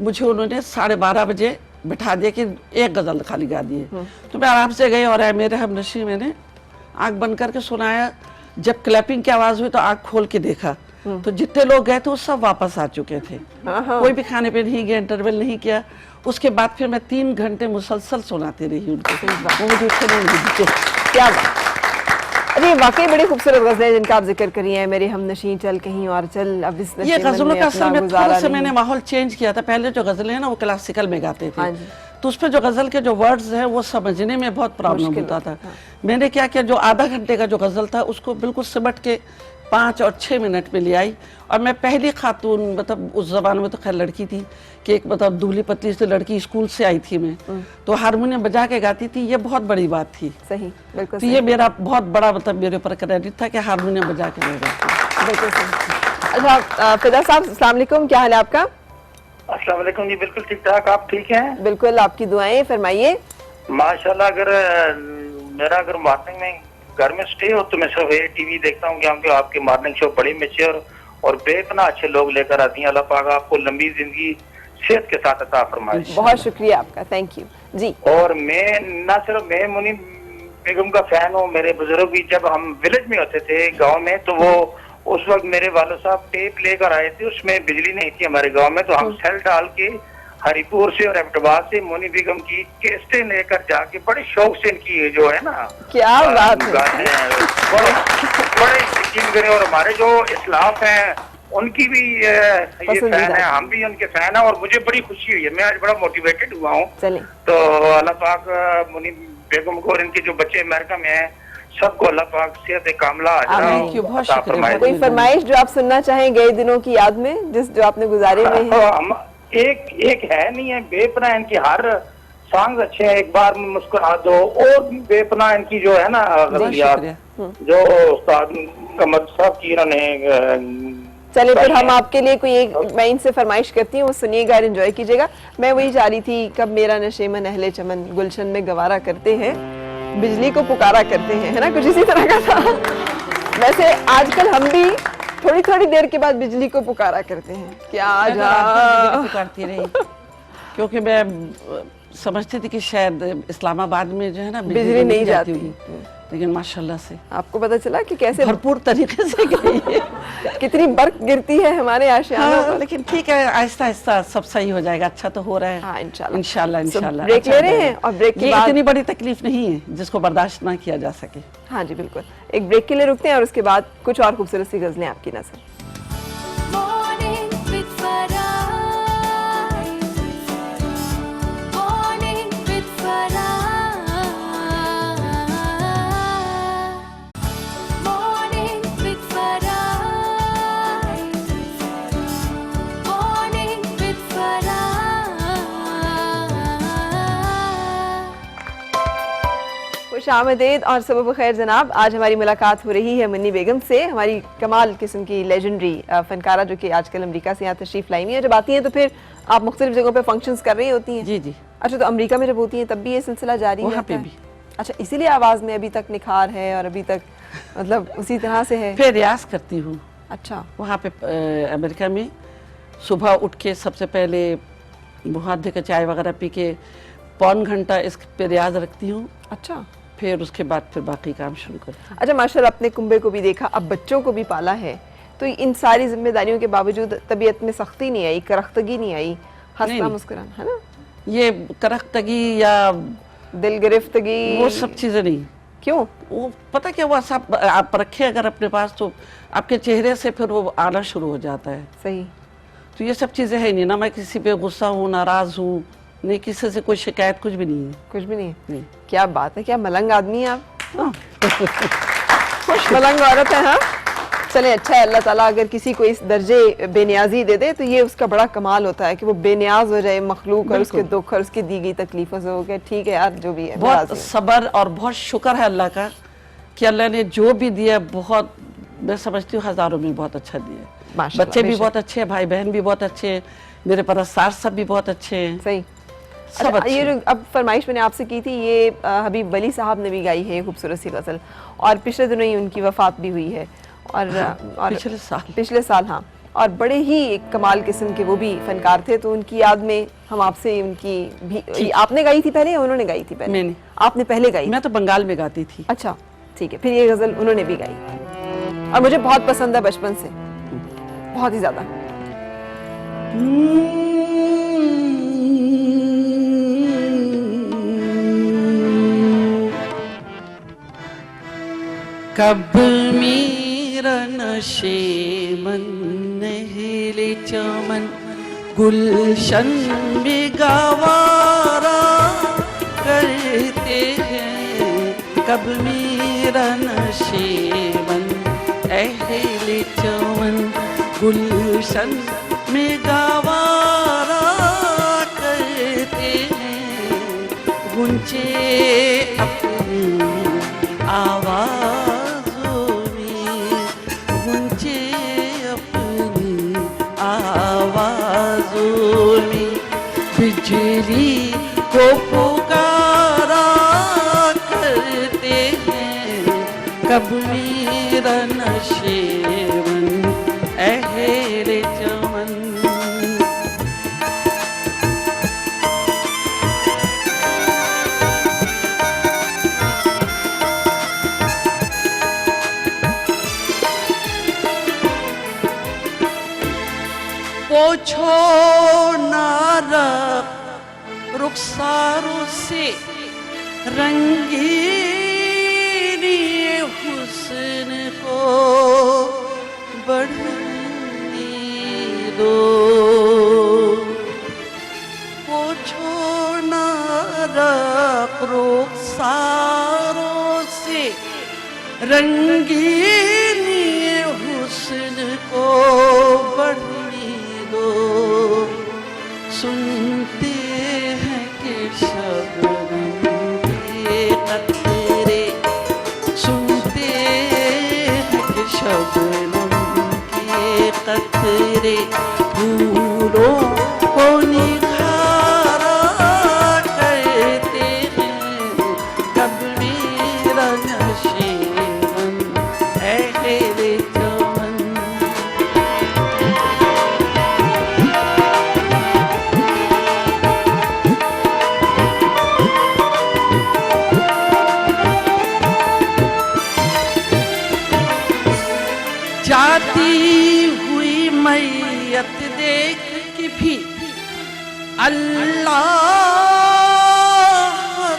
मुझे उन्होंने 12:30 बजे बिठा दिया कि एक गज़ल खाली गा दिए। तो मैं आराम से गई और मेरे हमनशी मैंने आँख बंद करके सुनाया। जब क्लैपिंग की आवाज़ हुई तो आँख खोल के देखा तो जितने लोग गए थे वो सब वापस आ चुके थे। कोई भी खाने पे नहीं गया, इंटरवल नहीं किया। उसके बाद फिर मैं 3 घंटे मुसलसल सुनाती रही उनको। वो मुझे उठने नहीं दी। क्या बात। अरे वाकई बड़ी खूबसूरत गज़लें जिनका आप जिक्र करी हैं, मेरे हमनशी चल कहीं और चल, अब इस ये गज़लों का असल में थोड़ा सा मैंने माहौल चेंज किया था। पहले जो गज़लें हैं ना वो क्लासिकल में गाते थे, तो उसमें जो गज़ल के जो वर्ड्स हैं वो समझने में बहुत प्रॉब्लम होता था। मैंने क्या किया, जो आधा घंटे का जो गज़ल था उसको बिल्कुल सिमट के 5 और 6 मिनट में ले आई। और मैं पहली खातून, मतलब उस ज़माने में तो खैर लड़की थी कि एक मतलब दूबली पतली से लड़की, स्कूल से आई थी मैं, तो हारमोनियम बजा के गाती थी। ये बहुत बड़ी बात थी। सही, बिल्कुल। तो ये मेरा बहुत बड़ा मतलब मेरे ऊपर क्रेडिट था कि हारमोनियम बजा के मैं गाती। बिल्कुल सही। अच्छा फिदा साहब, अस्सलाम वालेकुम, क्या हाल है आपका? अस्सलाम वालेकुम जी, बिल्कुल ठीक ठाक। आप ठीक हैं? बिल्कुल, आपकी दुआएं, फरमाइए। माशाल्लाह। अगर मॉर्निंग में घर में स्टे हो तो मैं सब टीवी देखता हूँ, क्योंकि आपके मॉर्निंग शो बड़ी मैच्योर और बेपना अच्छे लोग लेकर आती हैं। अल्लाह पाक आपको लंबी जिंदगी सेहत के साथ अता फरमाए। बहुत शुक्रिया आपका, थैंक यू जी। और मैं ना सिर्फ मैं मुनी बेगम का फैन हूँ, मेरे बुजुर्ग भी जब हम विलेज में होते थे गाँव में, तो वो उस वक्त मेरे वाले साहब टेप लेकर आए थे, उसमें बिजली नहीं थी हमारे गाँव में, तो हम सेल डाल के हरिपुर से और अहमदाबाद से मोनी बेगम की केस्टें लेकर जाके बड़े शौक से इनकी जो है ना, क्या बात है, बड़े यकीन करें। और हमारे जो इस्लाफ हैं उनकी भी ये फैन है, हम भी उनके फैन हैं, और मुझे बड़ी खुशी हुई है। मैं आज बड़ा मोटिवेटेड हुआ हूँ। तो अल्लाह पाक मोनी बेगम को और इनके जो बच्चे अमेरिका में हैं सबको अल्लाह पाक सेहत कामला कोई फरमाइश जो आप सुनना चाहें गए दिनों की याद में, जो आपने गुजारे में है? एक है नहीं है, बेपना इनकी हर सॉन्ग अच्छे हैं। एक बार मुस्कुरा दो, और बेपना इनकी जो है ना गज़लियात, जो उस्ताद कमर साहब की इन्होंने। चलिए फिर हम आपके लिए कोई एक मैं इनसे फरमाइश करती हूँ, वो सुनिएगा और एंजॉय कीजिएगा। मैं वही जा रही थी, कब मेरा नशेमन अहले चमन गुलशन में गवारा करते हैं, बिजली को पुकारा करते हैं, है ना, कुछ इसी तरह का था। वैसे आजकल हम भी थोड़ी थोड़ी देर के बाद बिजली को पुकारा करते हैं। क्या पुकारती रही, क्योंकि मैं समझती थी कि शायद इस्लामाबाद में जो है ना बिजली नहीं जाती होगी, लेकिन माशाल्लाह से आपको पता चला कि कैसे भरपूर तरीके से गई है। कितनी बर्फ गिरती है हमारे आशियानों हाँ, पर। लेकिन ठीक है, आहिस्ता आहिस्ता सब सही हो जाएगा। अच्छा तो हो रहा है। हाँ, इंशाल्लाह इंशाल्लाह इंशाल्लाह। ब्रेक अच्छा ले रहे हो हैं जाएगा। और ब्रेक के ये बाद इतनी बड़ी तकलीफ नहीं है जिसको बर्दाश्त ना किया जा सके। हाँ जी बिल्कुल, एक ब्रेक के लिए रुकते हैं और उसके बाद कुछ और खूबसूरत सी गजलें आपकी नजर। Morning with Farah. Morning with Farah. Morning with Farah. Morning with Farah. खुश आमदेद और सुबह खैर जनाब। आज हमारी मुलाकात हो रही है मुन्नी बेगम से, हमारी कमाल किस्म की लेजेंडरी फनकारा जो कि आजकल अमेरिका से यहाँ तशरीफ लाई हुई है। जब आती हैं तो फिर आप मुख्तलिफ जगहों पे फंक्शंस कर रही होती हैं? जी जी। अच्छा, तो अमेरिका में जब होती हैं तब भी ये सिलसिला जारी वहाँ रहता पे है? भी। अच्छा, इसीलिए आवाज़ में अभी तक निखार है और अभी तक मतलब उसी तरह से है? फिर रियाज करती हूँ। अच्छा। वहाँ पे अमेरिका में सुबह उठ के सबसे पहले मुँह हाथ धोकर चाय वगैरह पी के पौन घंटा इस पे रियाज रखती हूँ। अच्छा। फिर उसके बाद फिर बाकी काम शुरू करती हूँ। अच्छा, माशाल्लाह अपने कुंबे को भी देखा, अब बच्चों को भी पाला है, तो इन सारी जिम्मेदारियों के बावजूद तबीयत में सख्ती नहीं आई, करख्तगी नहीं आई, हंसना नहीं। मुस्कुराना, है ना? ये करख्तगी या दिल गिरफ्तगी वो सब चीज़ें नहीं। क्यों? वो पता क्या, वो सब आप रखे अगर अपने पास तो आपके चेहरे से फिर वो आना शुरू हो जाता है। सही। तो ये सब चीज़ें है नहीं ना, मैं किसी पे गुस्सा हूँ, नाराज़ हूँ, नहीं किसी से कोई शिकायत कुछ भी नहीं है। कुछ भी नहीं है? नहीं। क्या बात है, क्या मलंग आदमी है आप। खुश मलंग औरत है। हाँ चले, अच्छा है, अल्लाह ताला अगर किसी को इस दर्जे बेनियाजी दे दे तो ये उसका बड़ा कमाल होता है कि वो बेनियाज हो जाए मखलूक और उसके दुख और उसकी दी गई तकलीफों से। हो गया ठीक है यार, जो भी है। बहुत सब्र और बहुत शुक्र है अल्लाह का कि अल्लाह ने जो भी दिया बहुत, मैं समझती हूँ हज़ारों में बहुत अच्छा दिया। बच्चे भी बहुत अच्छे हैं, भाई बहन भी बहुत अच्छे हैं, मेरे परस्तार सब भी बहुत अच्छे हैं। सही। सब अच्छा, अच्छे ये हैं। जो अब फरमाइश मैंने आपसे की थी, ये हबीब वली साहब ने भी गाई है खूबसूरत सी गज़ल, और पिछले दिनों ही उनकी वफ़ात भी हुई है। और और पिछले साल हाँ, और बड़े ही एक कमाल किस्म के वो भी फनकार थे, तो उनकी याद में हम आपसे उनकी भी, आपने गाई थी पहले या उन्होंने गाई थी पहले? मैंने। आपने पहले गाई? मैं तो बंगाल में गाती थी। अच्छा ठीक है, फिर ये गज़ल उन्होंने भी गाई और मुझे बहुत पसंद है बचपन से, बहुत ही ज़्यादा। कब मेरा नशेमन नहले चमन गुलशन में गवारा करते हैं, कब मेरा नशेमन अहले चमन गुलशन में गवारा करते हैं, गुंजे अपनी आवाज़ों में, गुंजे अपनी आवाज़ों में, बिजली को पुकारा करते हैं, कब मेरा नशेमन अहले चमन। पोछो नारक रुखसारों से रंगीनी हुस्न को बढ़ने दो, पोछो नारक रुखसारों से रंगीनी हुस्न को बढ़ने दो, सुनते हैं कि शबनम के कतरे, सुनते हैं कि शबनम के कतरे फूलों को निखारा करते हैं, कब मेरा नशेमन अहले चमन। जाती हुई मैयत देख के भी अल्लाह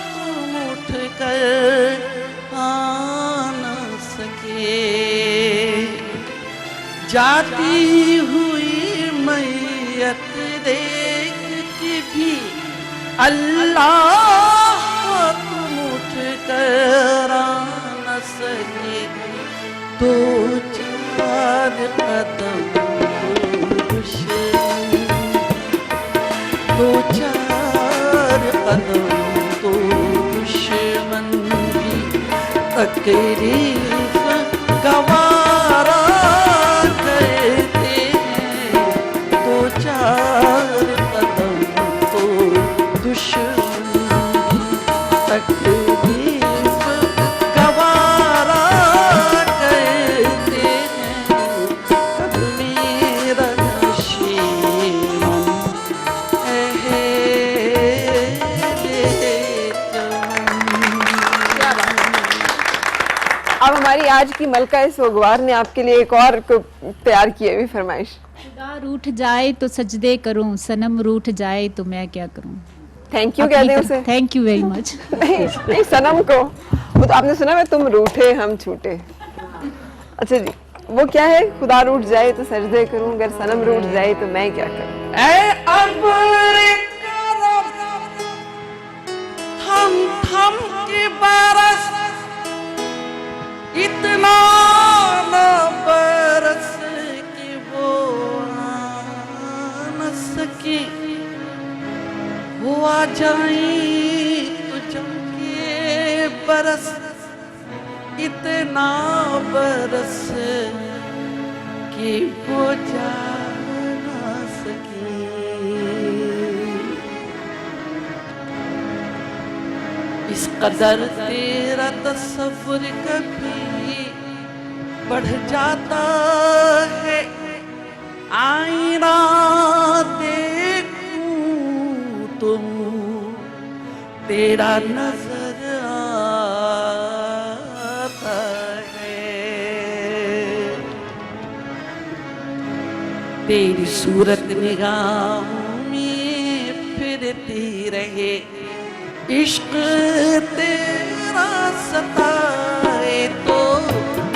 तुम उठ कर आ न सके। जाती हुई मैयत देख के भी अल्लाह तुम उठ कर आ न सके। दो चार कदम दो चार कदम तो दुश्मन भी तकलीफ गवारा करते हैं। दो चार कदम तो दुश्मन भी तकलीफ गवारा करते हैं। मेरा नशीमन अब हमारी आज की मलका सोगवार ने आपके लिए एक और तैयार की हुई फरमाइश। खुदा रूठ जाए तो सजदे करूं, सनम रूठ जाए तो मैं क्या करूं। थैंक यू कह दें उसे। Thank you very much. नहीं सनम को वो तो आपने सुना है तुम रूठे हम छूटे। अच्छा जी वो क्या है? खुदा रूठ जाए तो सजदे करूं, अगर सनम रूठ जाए तो मैं क्या करूं। थम थम के बरस इतना न बरस कि वो न सके। वो आ जाए तो जमके बरस इतना बरस कि वो जा न सके। इस कदर तेरा तस्वुर कभी बढ़ जाता है। आईना देखूं तुम तेरा नजर आता है। तेरी सूरत निगाहों में फिरती रहे। इश्क तेरा सताए तो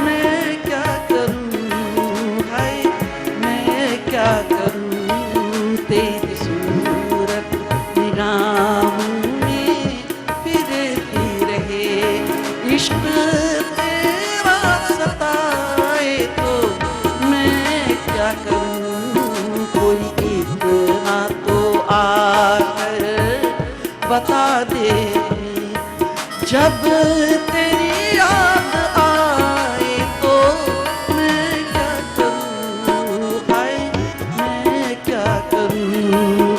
मैं क्या करूं, हाय मैं क्या करूं। तेरी सूरत निगाहों में फिरती रहे। इश्क तेरा सताए तो मैं क्या करूं। कोई इतना तो आकर बता दे जब तेरी याद आए तो मैं क्या करूं, हाय मैं क्या करूं।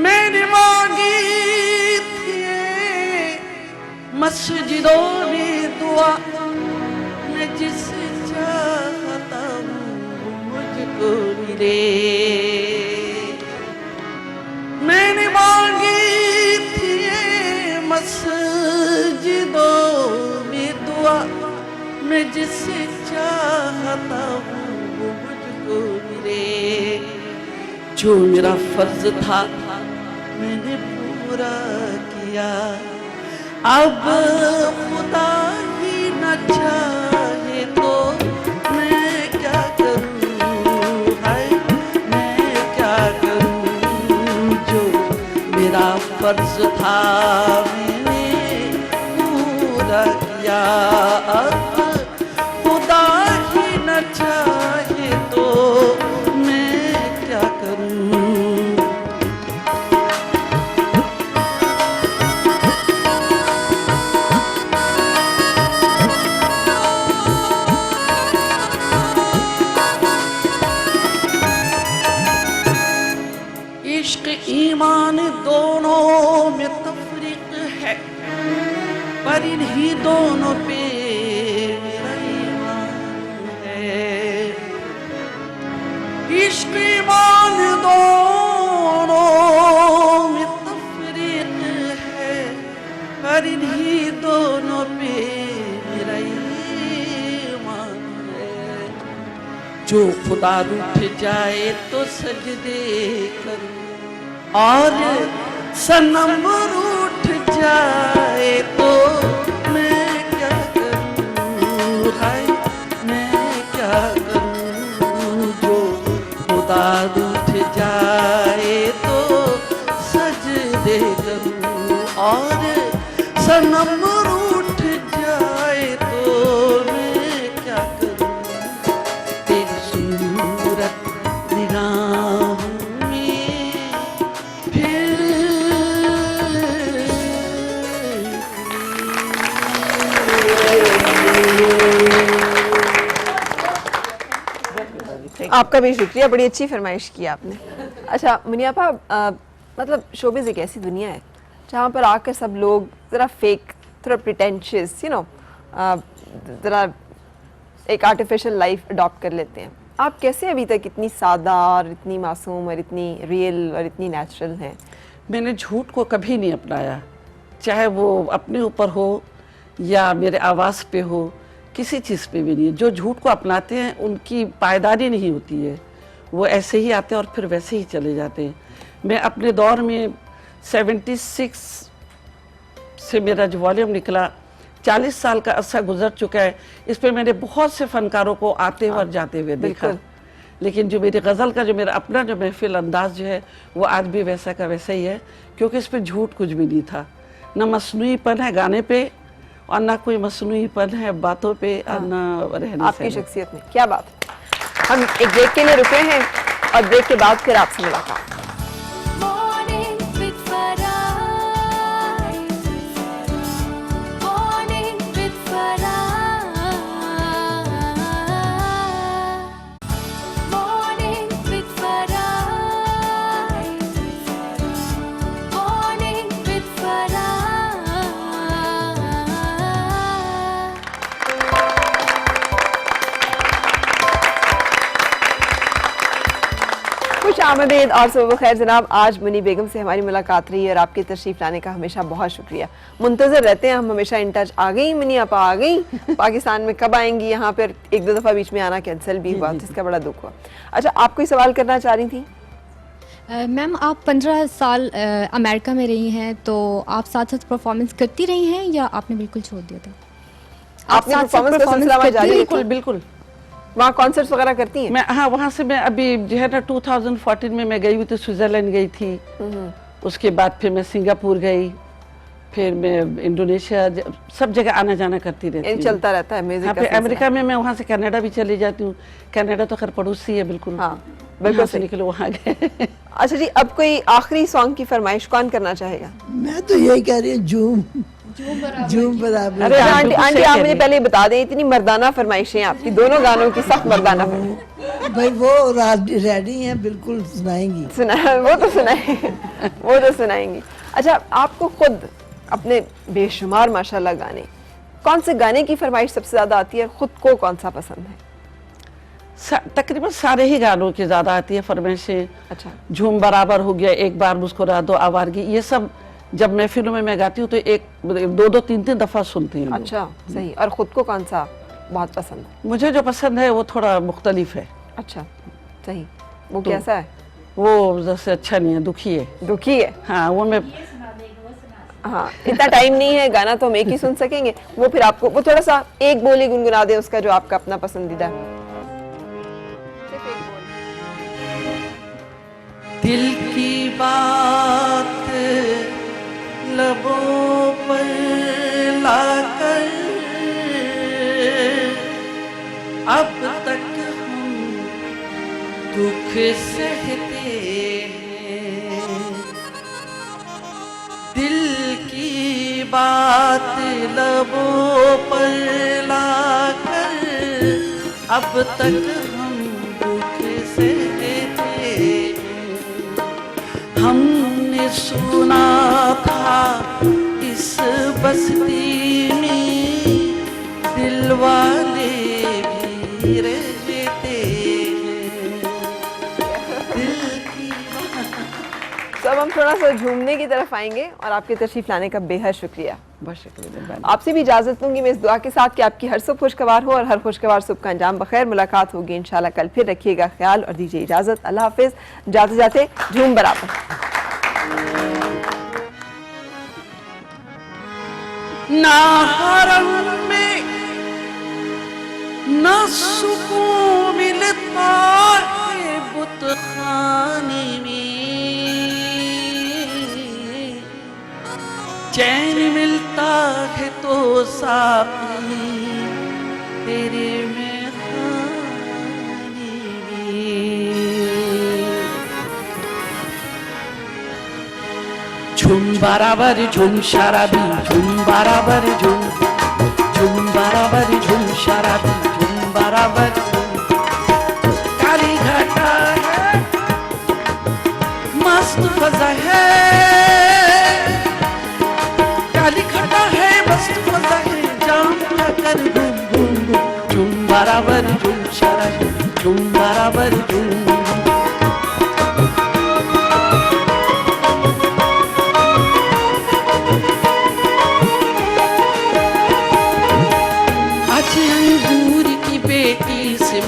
मैंने मांगी मस्जिदों में दुआ, मैं जिसे चाहता हूँ मुझको मिले। मैंने मांगी थी मस्जिदों में दुआ, मैं जिसे चाहता हूँ मुझको मिले। जो मेरा फर्ज था मैंने पूरा किया। अब खुदा ही न चाहे तो मैं क्या करूं, हाय मैं क्या करूं। जो मेरा फर्ज था मैंने पूरा किया। अब खुदा ही न चाहे तो मैं क्या करूं। ईमान दोनों में तफरीक है, पर इन्हीं दोनों पे मेरा ईमान है। इश्क ईमान खुदा रूठ जाए तो सजदे करूं और सनम रूठ जाए तो मैं क्या करूं, हाय मैं क्या करूं। जो खुदा रूठ जाए तो सजदे करूं और सनम रूठ जाए तो मैं क्या करूं। तेरी सूरत निगाहों में फिर आपका भी शुक्रिया, बड़ी अच्छी फरमाइश की आपने। अच्छा मुनियापा, मतलब शोबिज़ एक ऐसी दुनिया है जहाँ पर आकर सब लोग ज़रा फेक, थोड़ा प्रिटेंशियस, यू नो, ज़रा एक आर्टिफिशियल लाइफ अडॉप्ट कर लेते हैं। आप कैसे अभी तक इतनी सादा और इतनी मासूम और इतनी रियल और इतनी नेचुरल हैं? मैंने झूठ को कभी नहीं अपनाया, चाहे वो अपने ऊपर हो या मेरे आवाज़ पे हो, किसी चीज़ पे भी नहीं। जो झूठ को अपनाते हैं उनकी पायदारी नहीं होती है, वो ऐसे ही आते हैं और फिर वैसे ही चले जाते हैं। मैं अपने दौर में 76 से मेरा जो वॉल्यूम निकला, 40 साल का अरसा गुजर चुका है। इस पे मैंने बहुत से फनकारों को आते हुए और जाते हुए देखा, लेकिन जो मेरी गज़ल का जो मेरा अपना जो महफिल अंदाज जो है वो आज भी वैसा का वैसा ही है, क्योंकि इस पे झूठ कुछ भी नहीं था। न मसनूईपन है गाने पे और ना कोई मसनूईपन है बातों पे और ना रहने आपकी शख्सियत में। क्या बात है। हम एक ब्रेक के लिए रुके हैं और ब्रेक के बाद फिर आपसे मुलाकात। Morning with Farah. Morning with Farah. Morning with Farah. Morning with Farah. खुश आमदीद और सुबह खैर जनाब। आज मुनी बेगम से हमारी मुलाकात रही और आपकी तशरीफ लाने का हमेशा बहुत शुक्रिया। मुंतजर रहते हैं हम हमेशा इन टच। आ गई मुनी आपा, आ गई पाकिस्तान में, कब आएंगी? यहाँ पर एक दो दफ़ा बीच में आना कैंसिल भी हुआ, जिसका बड़ा दुख हुआ। अच्छा, आप कोई सवाल करना चाह रही थी? मैम, आप 15 साल अमेरिका में रही हैं, तो आप साथ साथ परफॉर्मेंस करती रही हैं या आपने बिल्कुल छोड़ दिया था? आपने परफॉर्मेंस का सिलसिला में जारी? बिल्कुल बिल्कुल। वहाँ कॉन्सर्ट्स वगैरह करती हैं? मैं, हाँ, वहाँ से मैं अभी जो है ना 2014 में मैं गई हुई थी, स्विट्जरलैंड गई थी। उसके बाद फिर मैं सिंगापुर गई, फिर मैं इंडोनेशिया, सब जगह आना जाना करती रहती हूँ। चलता रहता है म्यूजिक का। अमेरिका में मैं वहाँ से कनाडा भी चली जाती हूँ। कनाडा तो खैर पड़ोसी है बिल्कुल। हाँ बिल्कुल से निकलो वहाँ गए। अच्छा जी, अब कोई आखिरी सॉन्ग की फरमाइश कौन करना चाहेगा? मैं तो यही कह रही हूँ, झूम बराबर। अरे आंटी, आप मुझे पहले बता दें, इतनी मर्दाना फरमाइशें आपकी, दोनों गानों की सख्त मर्दाना फरमाइश। भाई वो रेडी हैं, बिल्कुल सुनाएंगी। वो तो सुनाएंगी, वो तो सुनाएंगी। अच्छा, आपको खुद अपने बेशुमार माशाल्लाह गाने, कौन से गाने की फरमाइश सबसे ज्यादा आती है? खुद को कौन सा पसंद है? तकरीबन सारे ही गानों की ज्यादा आती है फरमाइशें। अच्छा, झूम बराबर हो गया, एक बार मुस्कुरा दो, आवारगी, ये सब जब महफिलों में मैं गाती हूँ तो एक दो तीन दफा सुनती हूँ। अच्छा, सही। और खुद को कौन सा बहुत पसंद है? मुझे जो पसंद है वो थोड़ा मुख्तलिफ है। अच्छा, सही। वो तो कैसा है? वो जैसे अच्छा नहीं है, दुखी है। दुखी है? हाँ, वो मैं, हाँ, इतना टाइम नहीं है, गाना तो हम एक ही सुन सकेंगे। वो फिर आपको वो थोड़ा सा एक बोली गुनगुना दे उसका, जो आपका अपना पसंदीदा है। दिल की बात लबों पर लाकर अब तक हम दुख सहते हैं। दिल की बात लबों पर लाकर अब तक हम दुख सहते हैं। हमने सुना था इस बस्ती में दिल वाले भी रहते हैं। दिल की तो अब हम थोड़ा सा झूमने की तरफ आएंगे और आपके तशरीफ लाने का बेहद शुक्रिया। बहुत शुक्रिया। आपसे भी इजाजत लूंगी मैं इस दुआ के साथ कि आपकी हर सुबह खुशगवार हो और हर खुशगवार सुबह का अंजाम बखैर। मुलाकात होगी इंशाल्लाह कल फिर। रखिएगा ख्याल और दीजिए इजाजत। अल्लाह हाफिज। जाते जाते झूम बराबर। ना हरम में ना सुकून मिलता है बुतखाने में, चैन मिलता है तो साकी तेरे में खाने में। झूम बराबर झूम शराबी, झूम बराबर झूम, झूम बराबर झूम शराबी, झूम बराबर काली घटा है मस्त फजा है, काली घटा है मस्त फजा है, जाम कर घूम घूम घूम। झूम बराबर झूम शराबी, झूम बराबर झूम।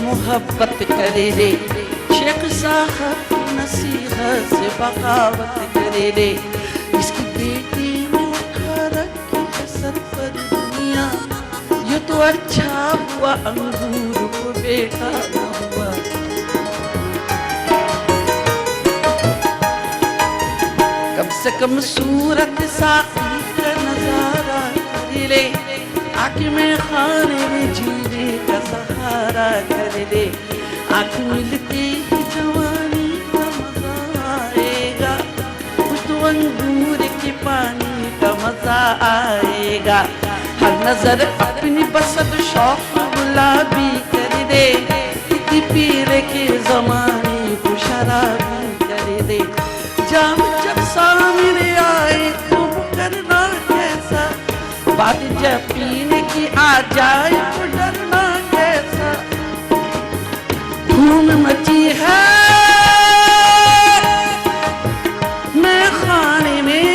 मोहब्बत करे रे शेख साहब नसीहत से बगावत करे रे, इसकी बेटी ने उठा रखी है सर पर दुनिया, ये तो अच्छा हुआ अंगूर को बेटा न हुआ। कम से कम सूरत साकी का नजारा करे ले, आँख में खाने में जीने का सहारा कर ले। आँख मिलते ही जवानी का मजा आएगा, कुछ तो अंगूर के पानी का मजा आएगा। हर नजर अपनी बसत शौक गुलाबी कर दे, इतनी पीर के जमाने को शराबी कर दे। जाम जब सामने आए तो करना कैसा, बात जब पीने की आ जाए तो डरना कैसा। धूम मची है मैं खाने में,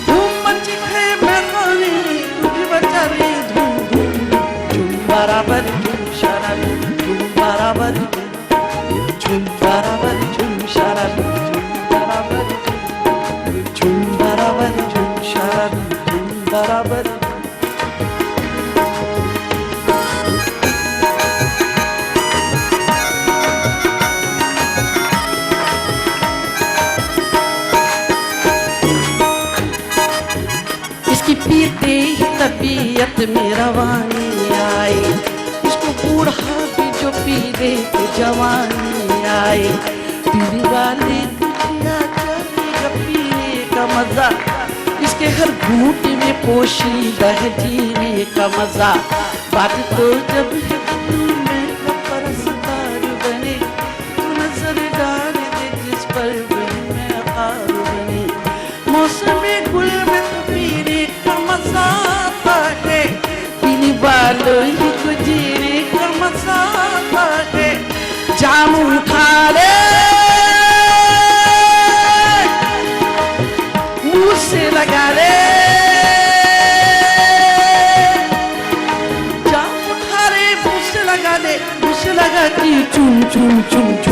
धूम मची है मैं खाने में, तुझे बचा रे धूम धूम। झूम बराबर झूम शराबी, झूम बराबर झूम बराबर झूम शराबी, झूम बराबर झूम बराबर झूम शराबी, झूम बराबर। इसकी पीते ही तबीयत में रवानी आए, इसको बूढ़ा भी जो पी दे के जवानी आए। पीने वाले का मजा, इसके हर घूंट में पोशीदा है जीने का मजा। बात तो जब है तू मैं परस्तार बने, तू नजर डाल दे जिस पर मैं खार बने। मौसम गुल में तो पीने का मजा आता है, पीने वालों ही को जीने का मजा आता है। जाम उठा ले से लगा रे, जाम उठा रे मुझसे लगा दे, मुझसे लगा कि चुम चुम चुम चुम।